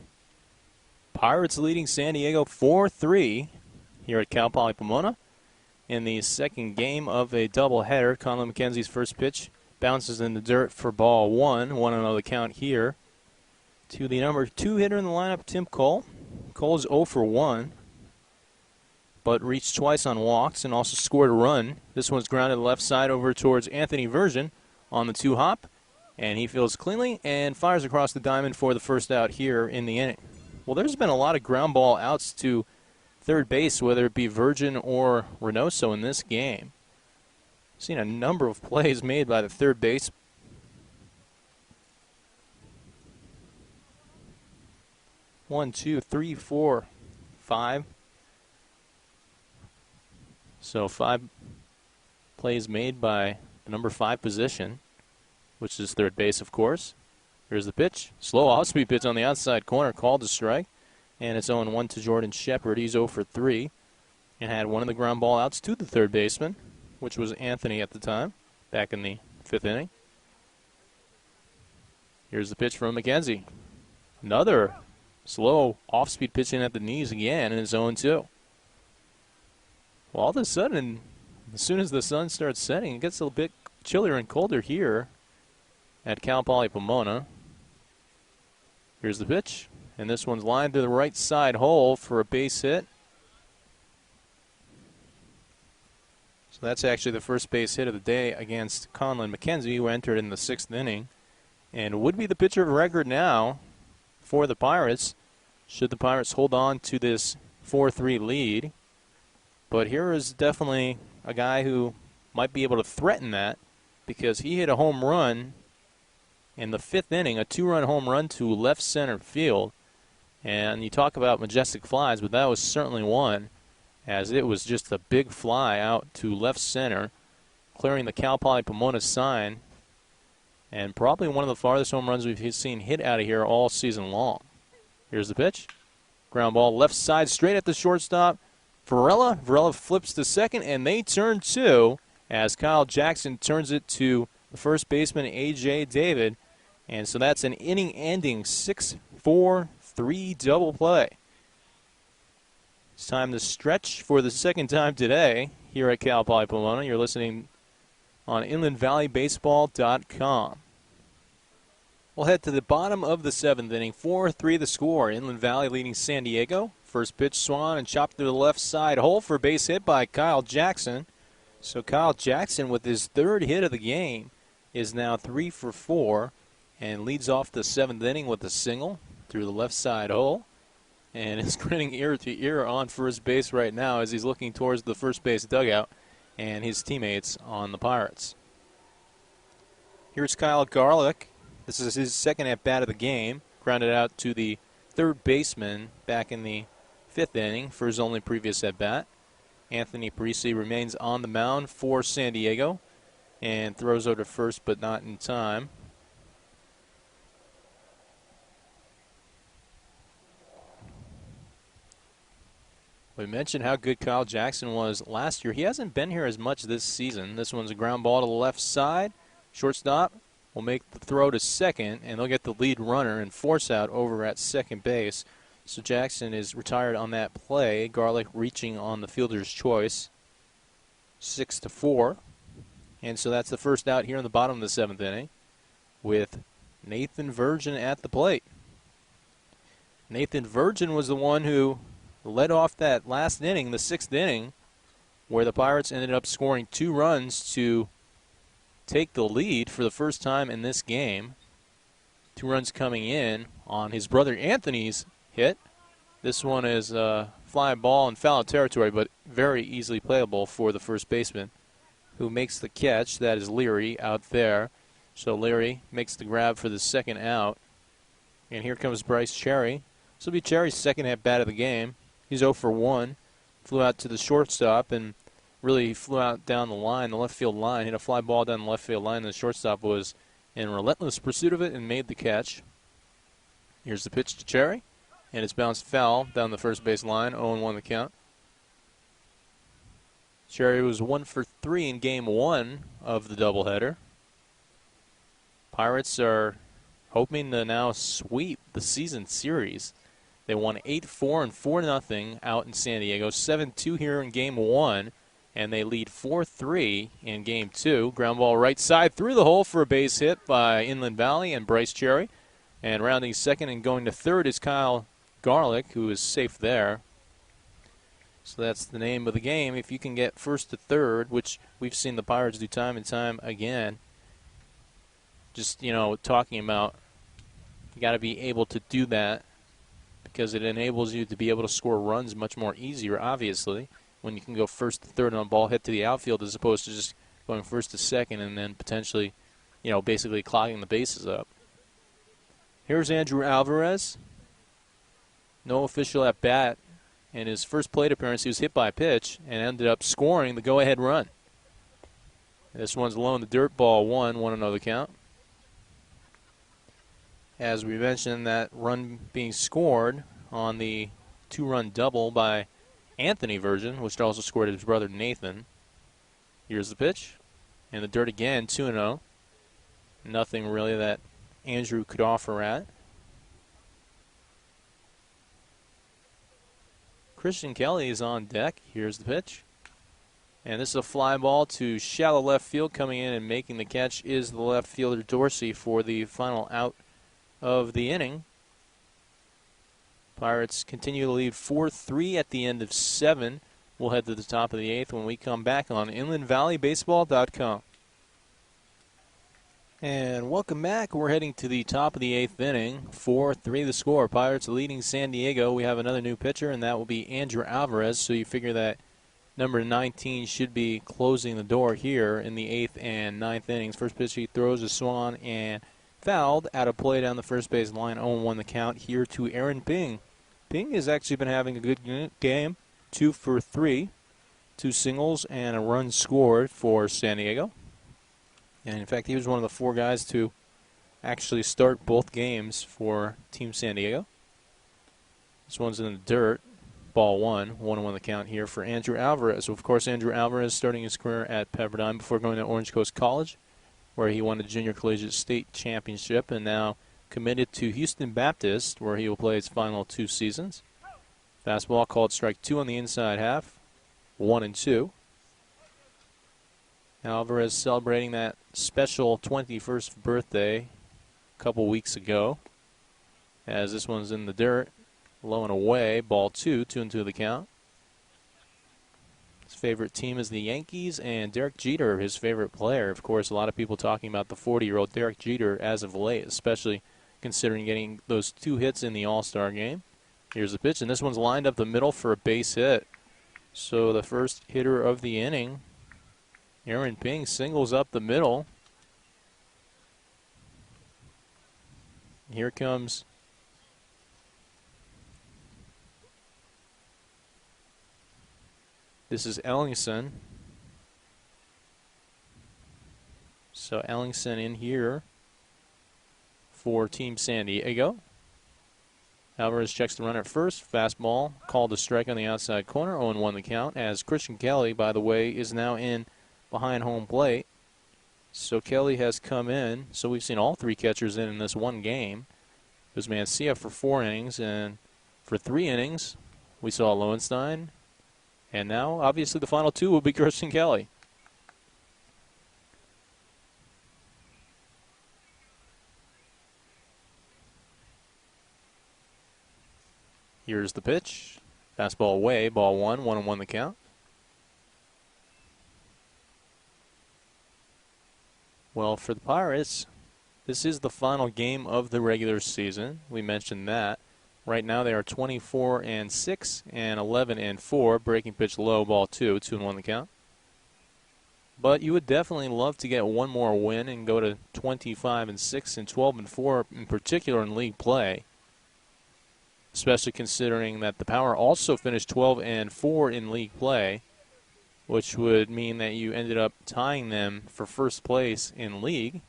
Pirates leading San Diego 4-3 here at Cal Poly Pomona in the second game of a doubleheader. Conlon McKenzie's first pitch bounces in the dirt for ball 1. 1-0 the count here to the number 2 hitter in the lineup, Tim Cole. Cole is 0 for 1, but reached twice on walks and also scored a run. This one's grounded left side over towards Anthony Virgin on the 2-hop, and he fields cleanly and fires across the diamond for the first out here in the inning. Well, there's been a lot of ground ball outs to third base, whether it be Virgin or Reynoso in this game. I've seen a number of plays made by the third base. One, two, three, four, 5. So 5 plays made by the number 5 position, which is third base, of course. Here's the pitch. Slow off-speed pitch on the outside corner, called a strike. And it's 0-1 to Jordan Shepard. He's 0 for 3 and had one of the ground ball outs to the third baseman, which was Anthony at the time, back in the 5th inning. Here's the pitch from McKenzie. Another slow off-speed pitch in at the knees again, and it's 0-2. Well, all of a sudden, as soon as the sun starts setting, it gets a bit chillier and colder here at Cal Poly Pomona. Here's the pitch. And this one's lined to the right side hole for a base hit. So that's actually the first base hit of the day against Conlon McKenzie, who entered in the 6th inning and would be the pitcher of record now for the Pirates, should the Pirates hold on to this 4-3 lead. But here is definitely a guy who might be able to threaten that, because he hit a home run in the 5th inning, a 2-run home run to left center field. And you talk about majestic flies, but that was certainly one, as it was just a big fly out to left center, clearing the Cal Poly Pomona sign, and probably one of the farthest home runs we've seen hit out of here all season long. Here's the pitch. Ground ball left side straight at the shortstop. Varela flips to second, and they turn 2 as Kyle Jackson turns it to the first baseman, A.J. David. And so that's an inning-ending 6-4-3 double play. It's time to stretch for the second time today here at Cal Poly Pomona. You're listening on InlandValleyBaseball.com. We'll head to the bottom of the 7th inning. 4-3 the score. Inland Valley leading San Diego. First pitch swung and chopped to the left side hole for a base hit by Kyle Jackson. So Kyle Jackson, with his 3rd hit of the game, is now 3 for 4 and leads off the 7th inning with a single through the left side hole. And is grinning ear to ear on first base right now as he's looking towards the first base dugout and his teammates on the Pirates. Here's Kyle Garlick. This is his 2nd at-bat of the game. Grounded out to the 3rd baseman back in the 5th inning for his only previous at-bat. Anthony Parisi remains on the mound for San Diego and throws over to first, but not in time. We mentioned how good Kyle Jackson was last year. He hasn't been here as much this season. This one's a ground ball to the left side. Shortstop will make the throw to second, and they'll get the lead runner and force out over at second base. So Jackson is retired on that play. Garlick reaching on the fielder's choice. 6-4. And so that's the first out here in the bottom of the 7th inning with Nathan Virgin at the plate. Nathan Virgin was the one who led off that last inning, the 6th inning, where the Pirates ended up scoring 2 runs to take the lead for the first time in this game. 2 runs coming in on his brother Anthony's hit. This one is a fly ball in foul territory, but very easily playable for the first baseman, who makes the catch. That is Leary out there. So Leary makes the grab for the 2nd out. And here comes Bryce Cherry. This will be Cherry's 2nd at-bat of the game. He's 0 for 1. Flew out to the shortstop and really flew out down the line, the left field line, hit a fly ball down the left field line. The shortstop was in relentless pursuit of it and made the catch. Here's the pitch to Cherry, and it's bounced foul down the first base line, 0-1 the count. Cherry was 1 for 3 in game 1 of the doubleheader. Pirates are hoping to now sweep the season series. They won 8-4 and 4-0 out in San Diego, 7-2 here in game 1. And they lead 4-3 in game 2. Ground ball right side through the hole for a base hit by Inland Valley and Bryce Cherry. And rounding second and going to third is Kyle Garlick, who is safe there. So that's the name of the game. If you can get first to third, which we've seen the Pirates do time and time again, just, talking about, you got to be able to do that because it enables you to be able to score runs much more easier, obviously, when you can go first to third on a ball hit to the outfield as opposed to just going first to second and then potentially, basically clogging the bases up. Here's Andrew Alvarez. No official at bat. In his first plate appearance, he was hit by a pitch and ended up scoring the go-ahead run. This one's low in the dirt, ball 1-0 the count. As we mentioned, that run being scored on the 2-run double by Anthony Virgin, which also scored his brother Nathan. Here's the pitch. In the dirt again, 2-0. Nothing really that Andrew could offer at. Christian Kelly is on deck. Here's the pitch. And this is a fly ball to shallow left field. Coming in and making the catch is the left fielder Dorsey for the final out of the inning. Pirates continue to lead 4-3 at the end of 7. We'll head to the top of the 8th when we come back on InlandValleyBaseball.com. And welcome back. We're heading to the top of the 8th inning. 4-3 the score. Pirates leading San Diego. We have another new pitcher, and that will be Andrew Alvarez. So you figure that number 19 should be closing the door here in the 8th and 9th innings. First pitch he throws a swung and fouled out of play down the first base line. 0-1 the count here to Aaron Ping. Ping has actually been having a good game. 2 for 3. 2 singles and a run scored for San Diego. And in fact, he was one of the 4 guys to actually start both games for Team San Diego. This one's in the dirt. Ball 1-1 the count here for Andrew Alvarez. So of course, Andrew Alvarez starting his career at Pepperdine before going to Orange Coast College, where he won the Junior Collegiate State Championship, and now committed to Houston Baptist, where he will play his final 2 seasons. Fastball called strike 2 on the inside half, 1-2. Alvarez celebrating that special 21st birthday a couple weeks ago. As this one's in the dirt, low and away, ball 2, 2-2 the count. His favorite team is the Yankees, and Derek Jeter, his favorite player. Of course, a lot of people talking about the 40-year-old Derek Jeter as of late, especially considering getting those 2 hits in the All-Star game. Here's the pitch, and this one's lined up the middle for a base hit. So the first hitter of the inning, Aaron Ping, singles up the middle. Here comes this is Ellingson. So Ellingson in here for Team San Diego. Alvarez checks the runner at first. Fastball called a strike on the outside corner. 0-1 the count, as Christian Kelly, by the way, is now in behind home plate. So Kelly has come in. So we've seen all 3 catchers in this one game. It was Mancia for 4 innings, and for 3 innings, we saw Lowenstein. And now, obviously, the final 2 will be Christian Kelly. Here's the pitch. Fastball away, ball 1, 1-1 the count. Well, for the Pirates, this is the final game of the regular season. We mentioned that. Right now they are 24-6 and 11-4. Breaking pitch low, ball 2, 2-1 the count. But you would definitely love to get one more win and go to 25-6 and 12-4, in particular in league play. Especially considering that the Power also finished 12-4 in league play, which would mean that you ended up tying them for first place in league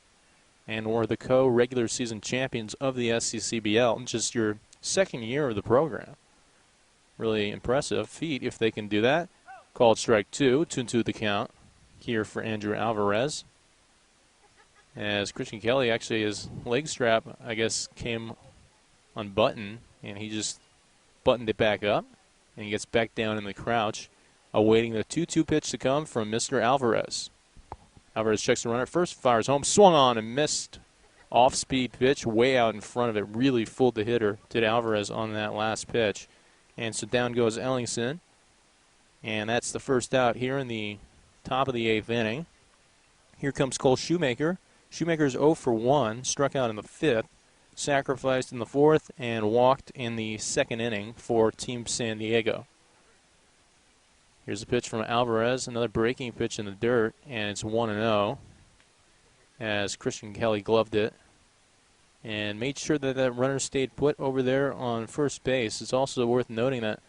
and were the co-regular season champions of the SCCBL in just your second year of the program. Really impressive feat if they can do that. Called strike 2, 2-2 the count here for Andrew Alvarez. As Christian Kelly, actually his leg strap, I guess, came unbuttoned, and he just buttoned it back up, and he gets back down in the crouch, awaiting the 2-2 pitch to come from Mr. Alvarez. Alvarez checks the runner at first, fires home, swung on and missed. Off-speed pitch, way out in front of it, really fooled the hitter, did Alvarez on that last pitch. And so down goes Ellingson, and that's the first out here in the top of the 8th inning. Here comes Cole Shoemaker. Shoemaker's 0 for 1, struck out in the 5th, sacrificed in the 4th, and walked in the 2nd inning for Team San Diego. Here's a pitch from Alvarez, another breaking pitch in the dirt, and it's 1-0 as Christian Kelly gloved it and made sure that that runner stayed put over there on first base. It's also worth noting that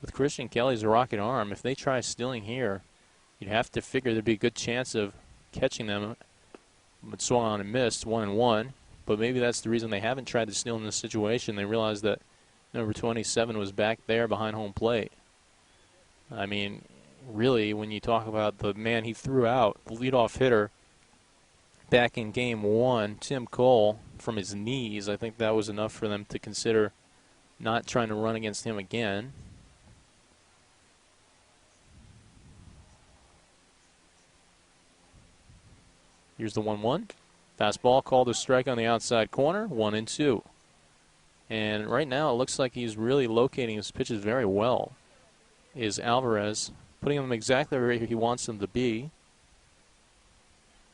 with Christian Kelly's rocket arm, if they try stealing here, you'd have to figure there'd be a good chance of catching them. But swung on and missed, 1-1. But maybe that's the reason they haven't tried to steal in this situation. They realized that number 27 was back there behind home plate. I mean, really, when you talk about the man he threw out, the leadoff hitter, back in game 1, Tim Cole, from his knees, I think that was enough for them to consider not trying to run against him again. Here's the 1-1. Fastball called a strike on the outside corner, 1-2. And right now it looks like he's really locating his pitches very well, is Alvarez, putting them exactly where he wants them to be.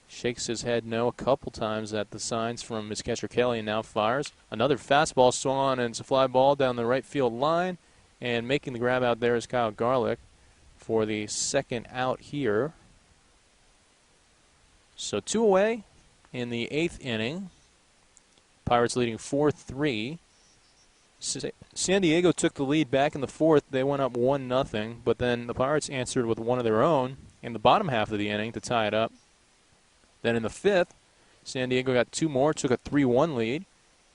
Shakes his head no a couple times at the signs from his catcher Kelly, and now fires. Another fastball swung on, and it's a fly ball down the right field line. And making the grab out there is Kyle Garlick for the second out here. So 2 away in the 8th inning. Pirates leading 4-3. San Diego took the lead back in the 4th. They went up 1-0, but then the Pirates answered with one of their own in the bottom half of the inning to tie it up. Then in the 5th, San Diego got 2 more, took a 3-1 lead,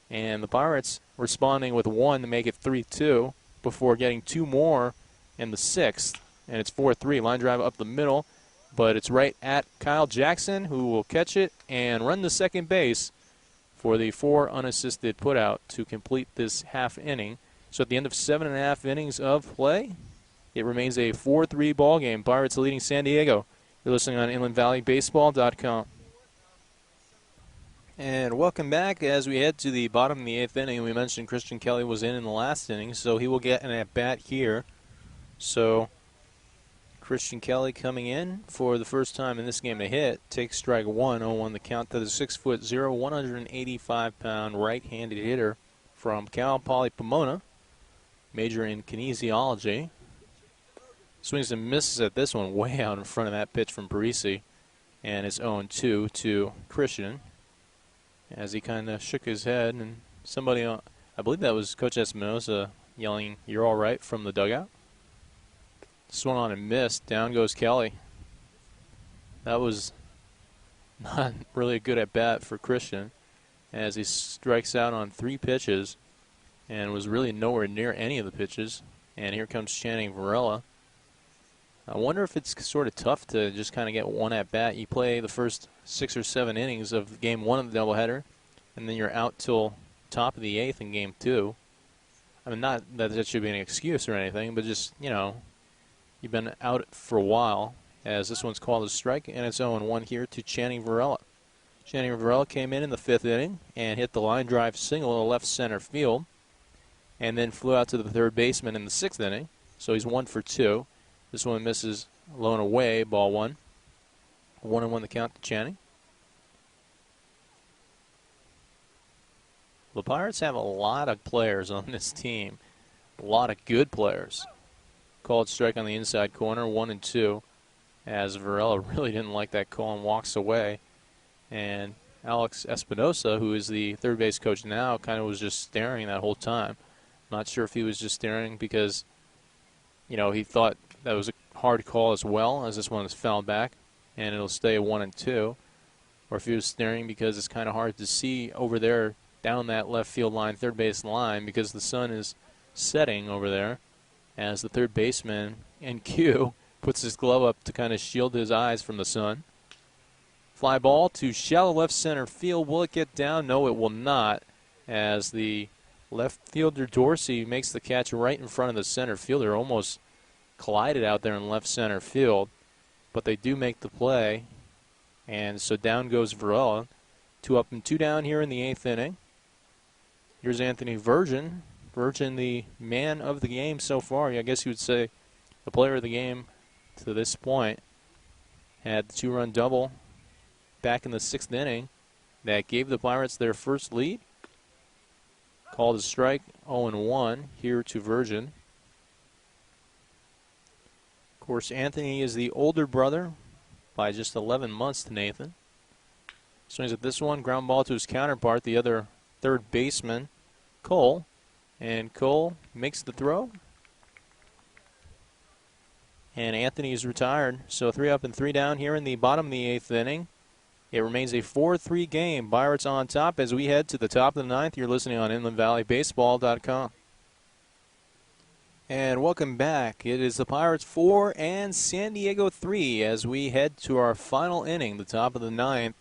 and the Pirates responding with 1 to make it 3-2 before getting 2 more in the 6th, and it's 4-3. Line drive up the middle, but it's right at Kyle Jackson, who will catch it and run to second base for the 4 unassisted putout to complete this half inning. So at the end of 7.5 innings of play, it remains a 4-3 ball game. Pirates leading San Diego. You're listening on InlandValleyBaseball.com. And welcome back as we head to the bottom of the 8th inning. We mentioned Christian Kelly was in the last inning, so he will get an at-bat here. So Christian Kelly coming in for the first time in this game to hit. Takes strike one, 0-1 the count to the 6'0", 185-pound right-handed hitter from Cal Poly Pomona, major in kinesiology. Swings and misses at this one, way out in front of that pitch from Parisi. And it's 0-2 to Christian, as he kind of shook his head, and somebody, I believe that was Coach Espinosa, yelling, "You're all right," from the dugout. Swung on and missed. Down goes Kelly. That was not really a good at-bat for Christian, as he strikes out on 3 pitches and was really nowhere near any of the pitches. And here comes Channing Varela. I wonder if it's sort of tough to just kind of get one at-bat. You play the first 6 or 7 innings of Game 1 of the doubleheader, and then you're out till top of the 8th in Game 2. I mean, not that that should be an excuse or anything, but just, you know, you've been out for a while, as this one's called a strike, and it's 0-1 here to Channing Varela. Channing Varela came in the 5th inning and hit the line drive single to left center field, and then flew out to the third baseman in the 6th inning, so he's 1 for 2. This one misses low and away, ball 1. 1-1 the count to Channing. The Pirates have a lot of players on this team, a lot of good players. Called strike on the inside corner, 1-2, as Varela really didn't like that call and walks away. And Alex Espinosa, who is the third base coach now, kind of was just staring that whole time. Not sure if he was just staring because, you know, he thought that was a hard call as well, as this one is fouled back, and it'll stay 1-2. Or if he was staring because it's kind of hard to see over there down that left field line, third base line, because the sun is setting over there, as the third baseman, NQ, puts his glove up to kind of shield his eyes from the sun. Fly ball to shallow left center field. Will it get down? No, it will not, as the left fielder Dorsey makes the catch right in front of the center fielder, almost collided out there in left center field, but they do make the play, and so down goes Varela. 2 up and 2 down here in the 8th inning. Here's Anthony Virgin. Virgin, the man of the game so far. I guess you would say the player of the game to this point. Had the 2-run double back in the 6th inning that gave the Pirates their first lead. Called a strike, 0-1 here to Virgin. Of course, Anthony is the older brother by just 11 months to Nathan. Swings at this one, ground ball to his counterpart, the other third baseman, Cole. And Cole makes the throw. And Anthony is retired. So 3 up and 3 down here in the bottom of the 8th inning. It remains a 4-3 game. Pirates on top as we head to the top of the 9th. You're listening on InlandValleyBaseball.com. And welcome back. It is the Pirates 4 and San Diego 3 as we head to our final inning, the top of the 9th.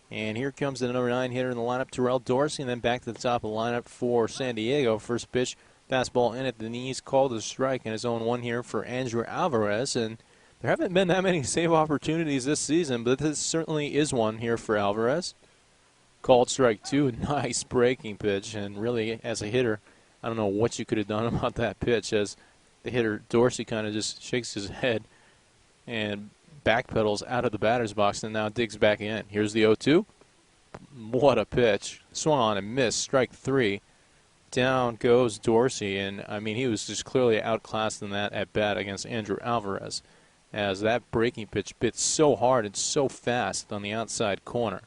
And here comes the number 9 hitter in the lineup, Terrell Dorsey, and then back to the top of the lineup for San Diego. First pitch, fastball in at the knees, called a strike, and his own 1 here for Andrew Alvarez. And there haven't been that many save opportunities this season, but this certainly is one here for Alvarez. Called strike 2, nice breaking pitch, and really, as a hitter, I don't know what you could have done about that pitch, as the hitter Dorsey kind of just shakes his head and backpedals out of the batter's box and now digs back in. Here's the 0-2. What a pitch. Swung on and missed. Strike 3. Down goes Dorsey, and I mean, he was just clearly outclassed in that at bat against Andrew Alvarez, as that breaking pitch bit so hard and so fast on the outside corner,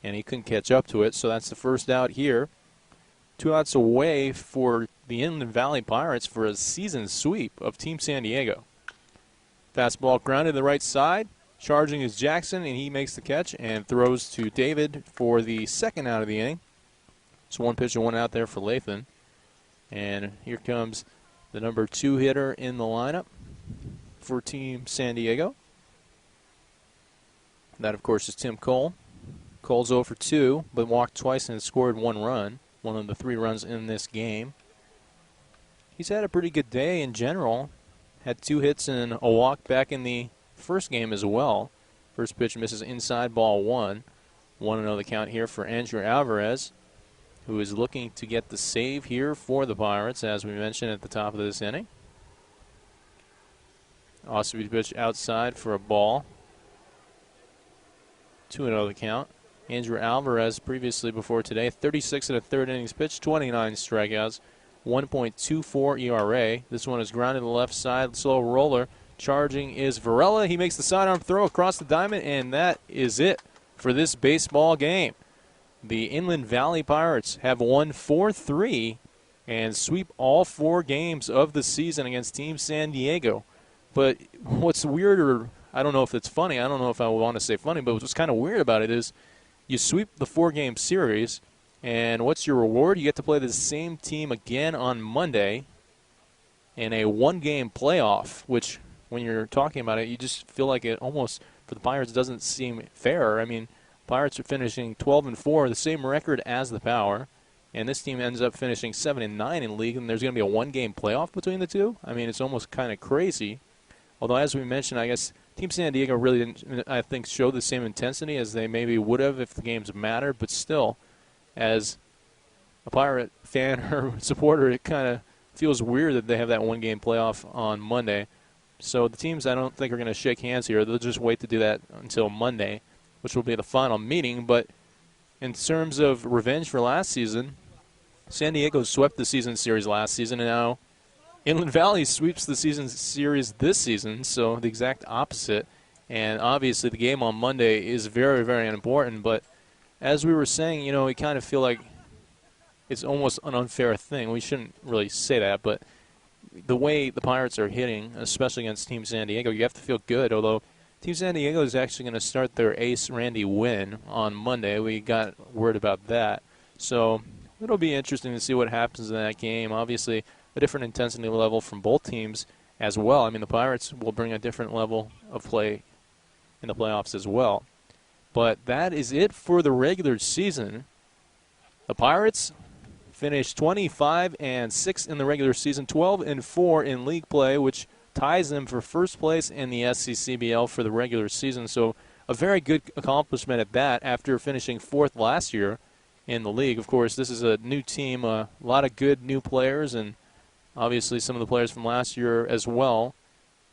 and he couldn't catch up to it. So that's the first out here. 2 outs away for the Inland Valley Pirates for a season sweep of Team San Diego. Fastball grounded to the right side. Charging is Jackson, and he makes the catch and throws to David for the second out of the inning. So 1 pitch and 1 out there for Lathan. And here comes the number 2 hitter in the lineup for Team San Diego. That, of course, is Tim Cole. Cole's 0 for 2, but walked twice and scored 1 run. One of the 3 runs in this game. He's had a pretty good day in general. Had 2 hits and a walk back in the first game as well. First pitch misses inside, ball 1. 1-0 the count here for Andrew Alvarez, who is looking to get the save here for the Pirates, as we mentioned at the top of this inning. Off-speed pitch outside for a ball. 2-0 the count. Andrew Alvarez, previously before today, 36 1/3 innings pitched, 29 strikeouts, 1.24 ERA. This one is grounded to the left side, slow roller. Charging is Varela. He makes the sidearm throw across the diamond, and that is it for this baseball game. The Inland Valley Pirates have won 4-3 and sweep all 4 games of the season against Team San Diego. But what's weird, or I don't know if it's funny, I don't know if I want to say funny, but what's kind of weird about it is you sweep the 4-game series, and what's your reward? You get to play the same team again on Monday in a 1-game playoff, which when you're talking about it, you just feel like it almost, for the Pirates, doesn't seem fair. I mean, Pirates are finishing 12-4, the same record as the Power, and this team ends up finishing 7-9 in league, and there's going to be a 1-game playoff between the two? I mean, it's almost kind of crazy. Although, as we mentioned, I guess Team San Diego really didn't, I think, show the same intensity as they maybe would have if the games mattered. But still, as a Pirate fan or supporter, it kind of feels weird that they have that 1-game playoff on Monday. So the teams, I don't think, are going to shake hands here. They'll just wait to do that until Monday, which will be the final meeting. But in terms of revenge for last season, San Diego swept the season series last season, and now Inland Valley sweeps the season series this season, so the exact opposite. And obviously the game on Monday is very, very important. But as we were saying, you know, we kind of feel like it's almost an unfair thing. We shouldn't really say that, but the way the Pirates are hitting, especially against Team San Diego, you have to feel good. Although Team San Diego is actually going to start their ace, Randy Wynn, on Monday. We got word about that. So it'll be interesting to see what happens in that game. Obviously, a different intensity level from both teams as well. I mean, the Pirates will bring a different level of play in the playoffs as well. But that is it for the regular season. The Pirates finished 25-6 in the regular season, 12-4 in league play, which ties them for first place in the SCCBL for the regular season. So a very good accomplishment at that after finishing 4th last year in the league. Of course, this is a new team, a lot of good new players, and obviously some of the players from last year as well,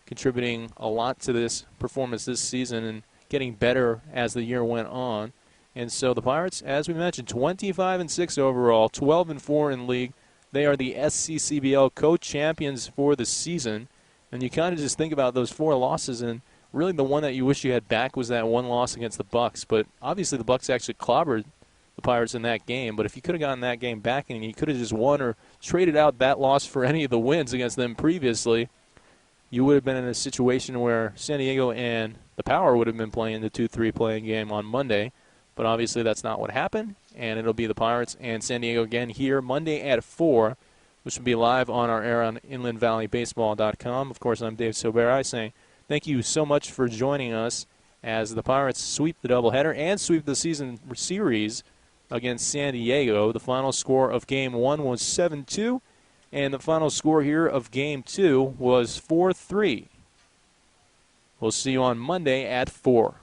contributing a lot to this performance this season and getting better as the year went on. And so the Pirates, as we mentioned, 25-6 overall, 12-4 in league. They are the SCCBL co-champions for the season. And you kind of just think about those 4 losses, and really the one that you wish you had back was that one loss against the Bucks. But obviously the Bucks actually clobbered the Pirates in that game. But if you could have gotten that game back and you could have just won or traded out that loss for any of the wins against them previously, you would have been in a situation where San Diego and the Power would have been playing the 2-3 playing game on Monday. But obviously that's not what happened, and it'll be the Pirates and San Diego again here Monday at 4, which will be live on our air on inlandvalleybaseball.com. Of course, I'm Dave Sobera saying thank you so much for joining us as the Pirates sweep the doubleheader and sweep the season series against San Diego. The final score of Game 1 was 7-2, and the final score here of Game 2 was 4-3. We'll see you on Monday at 4.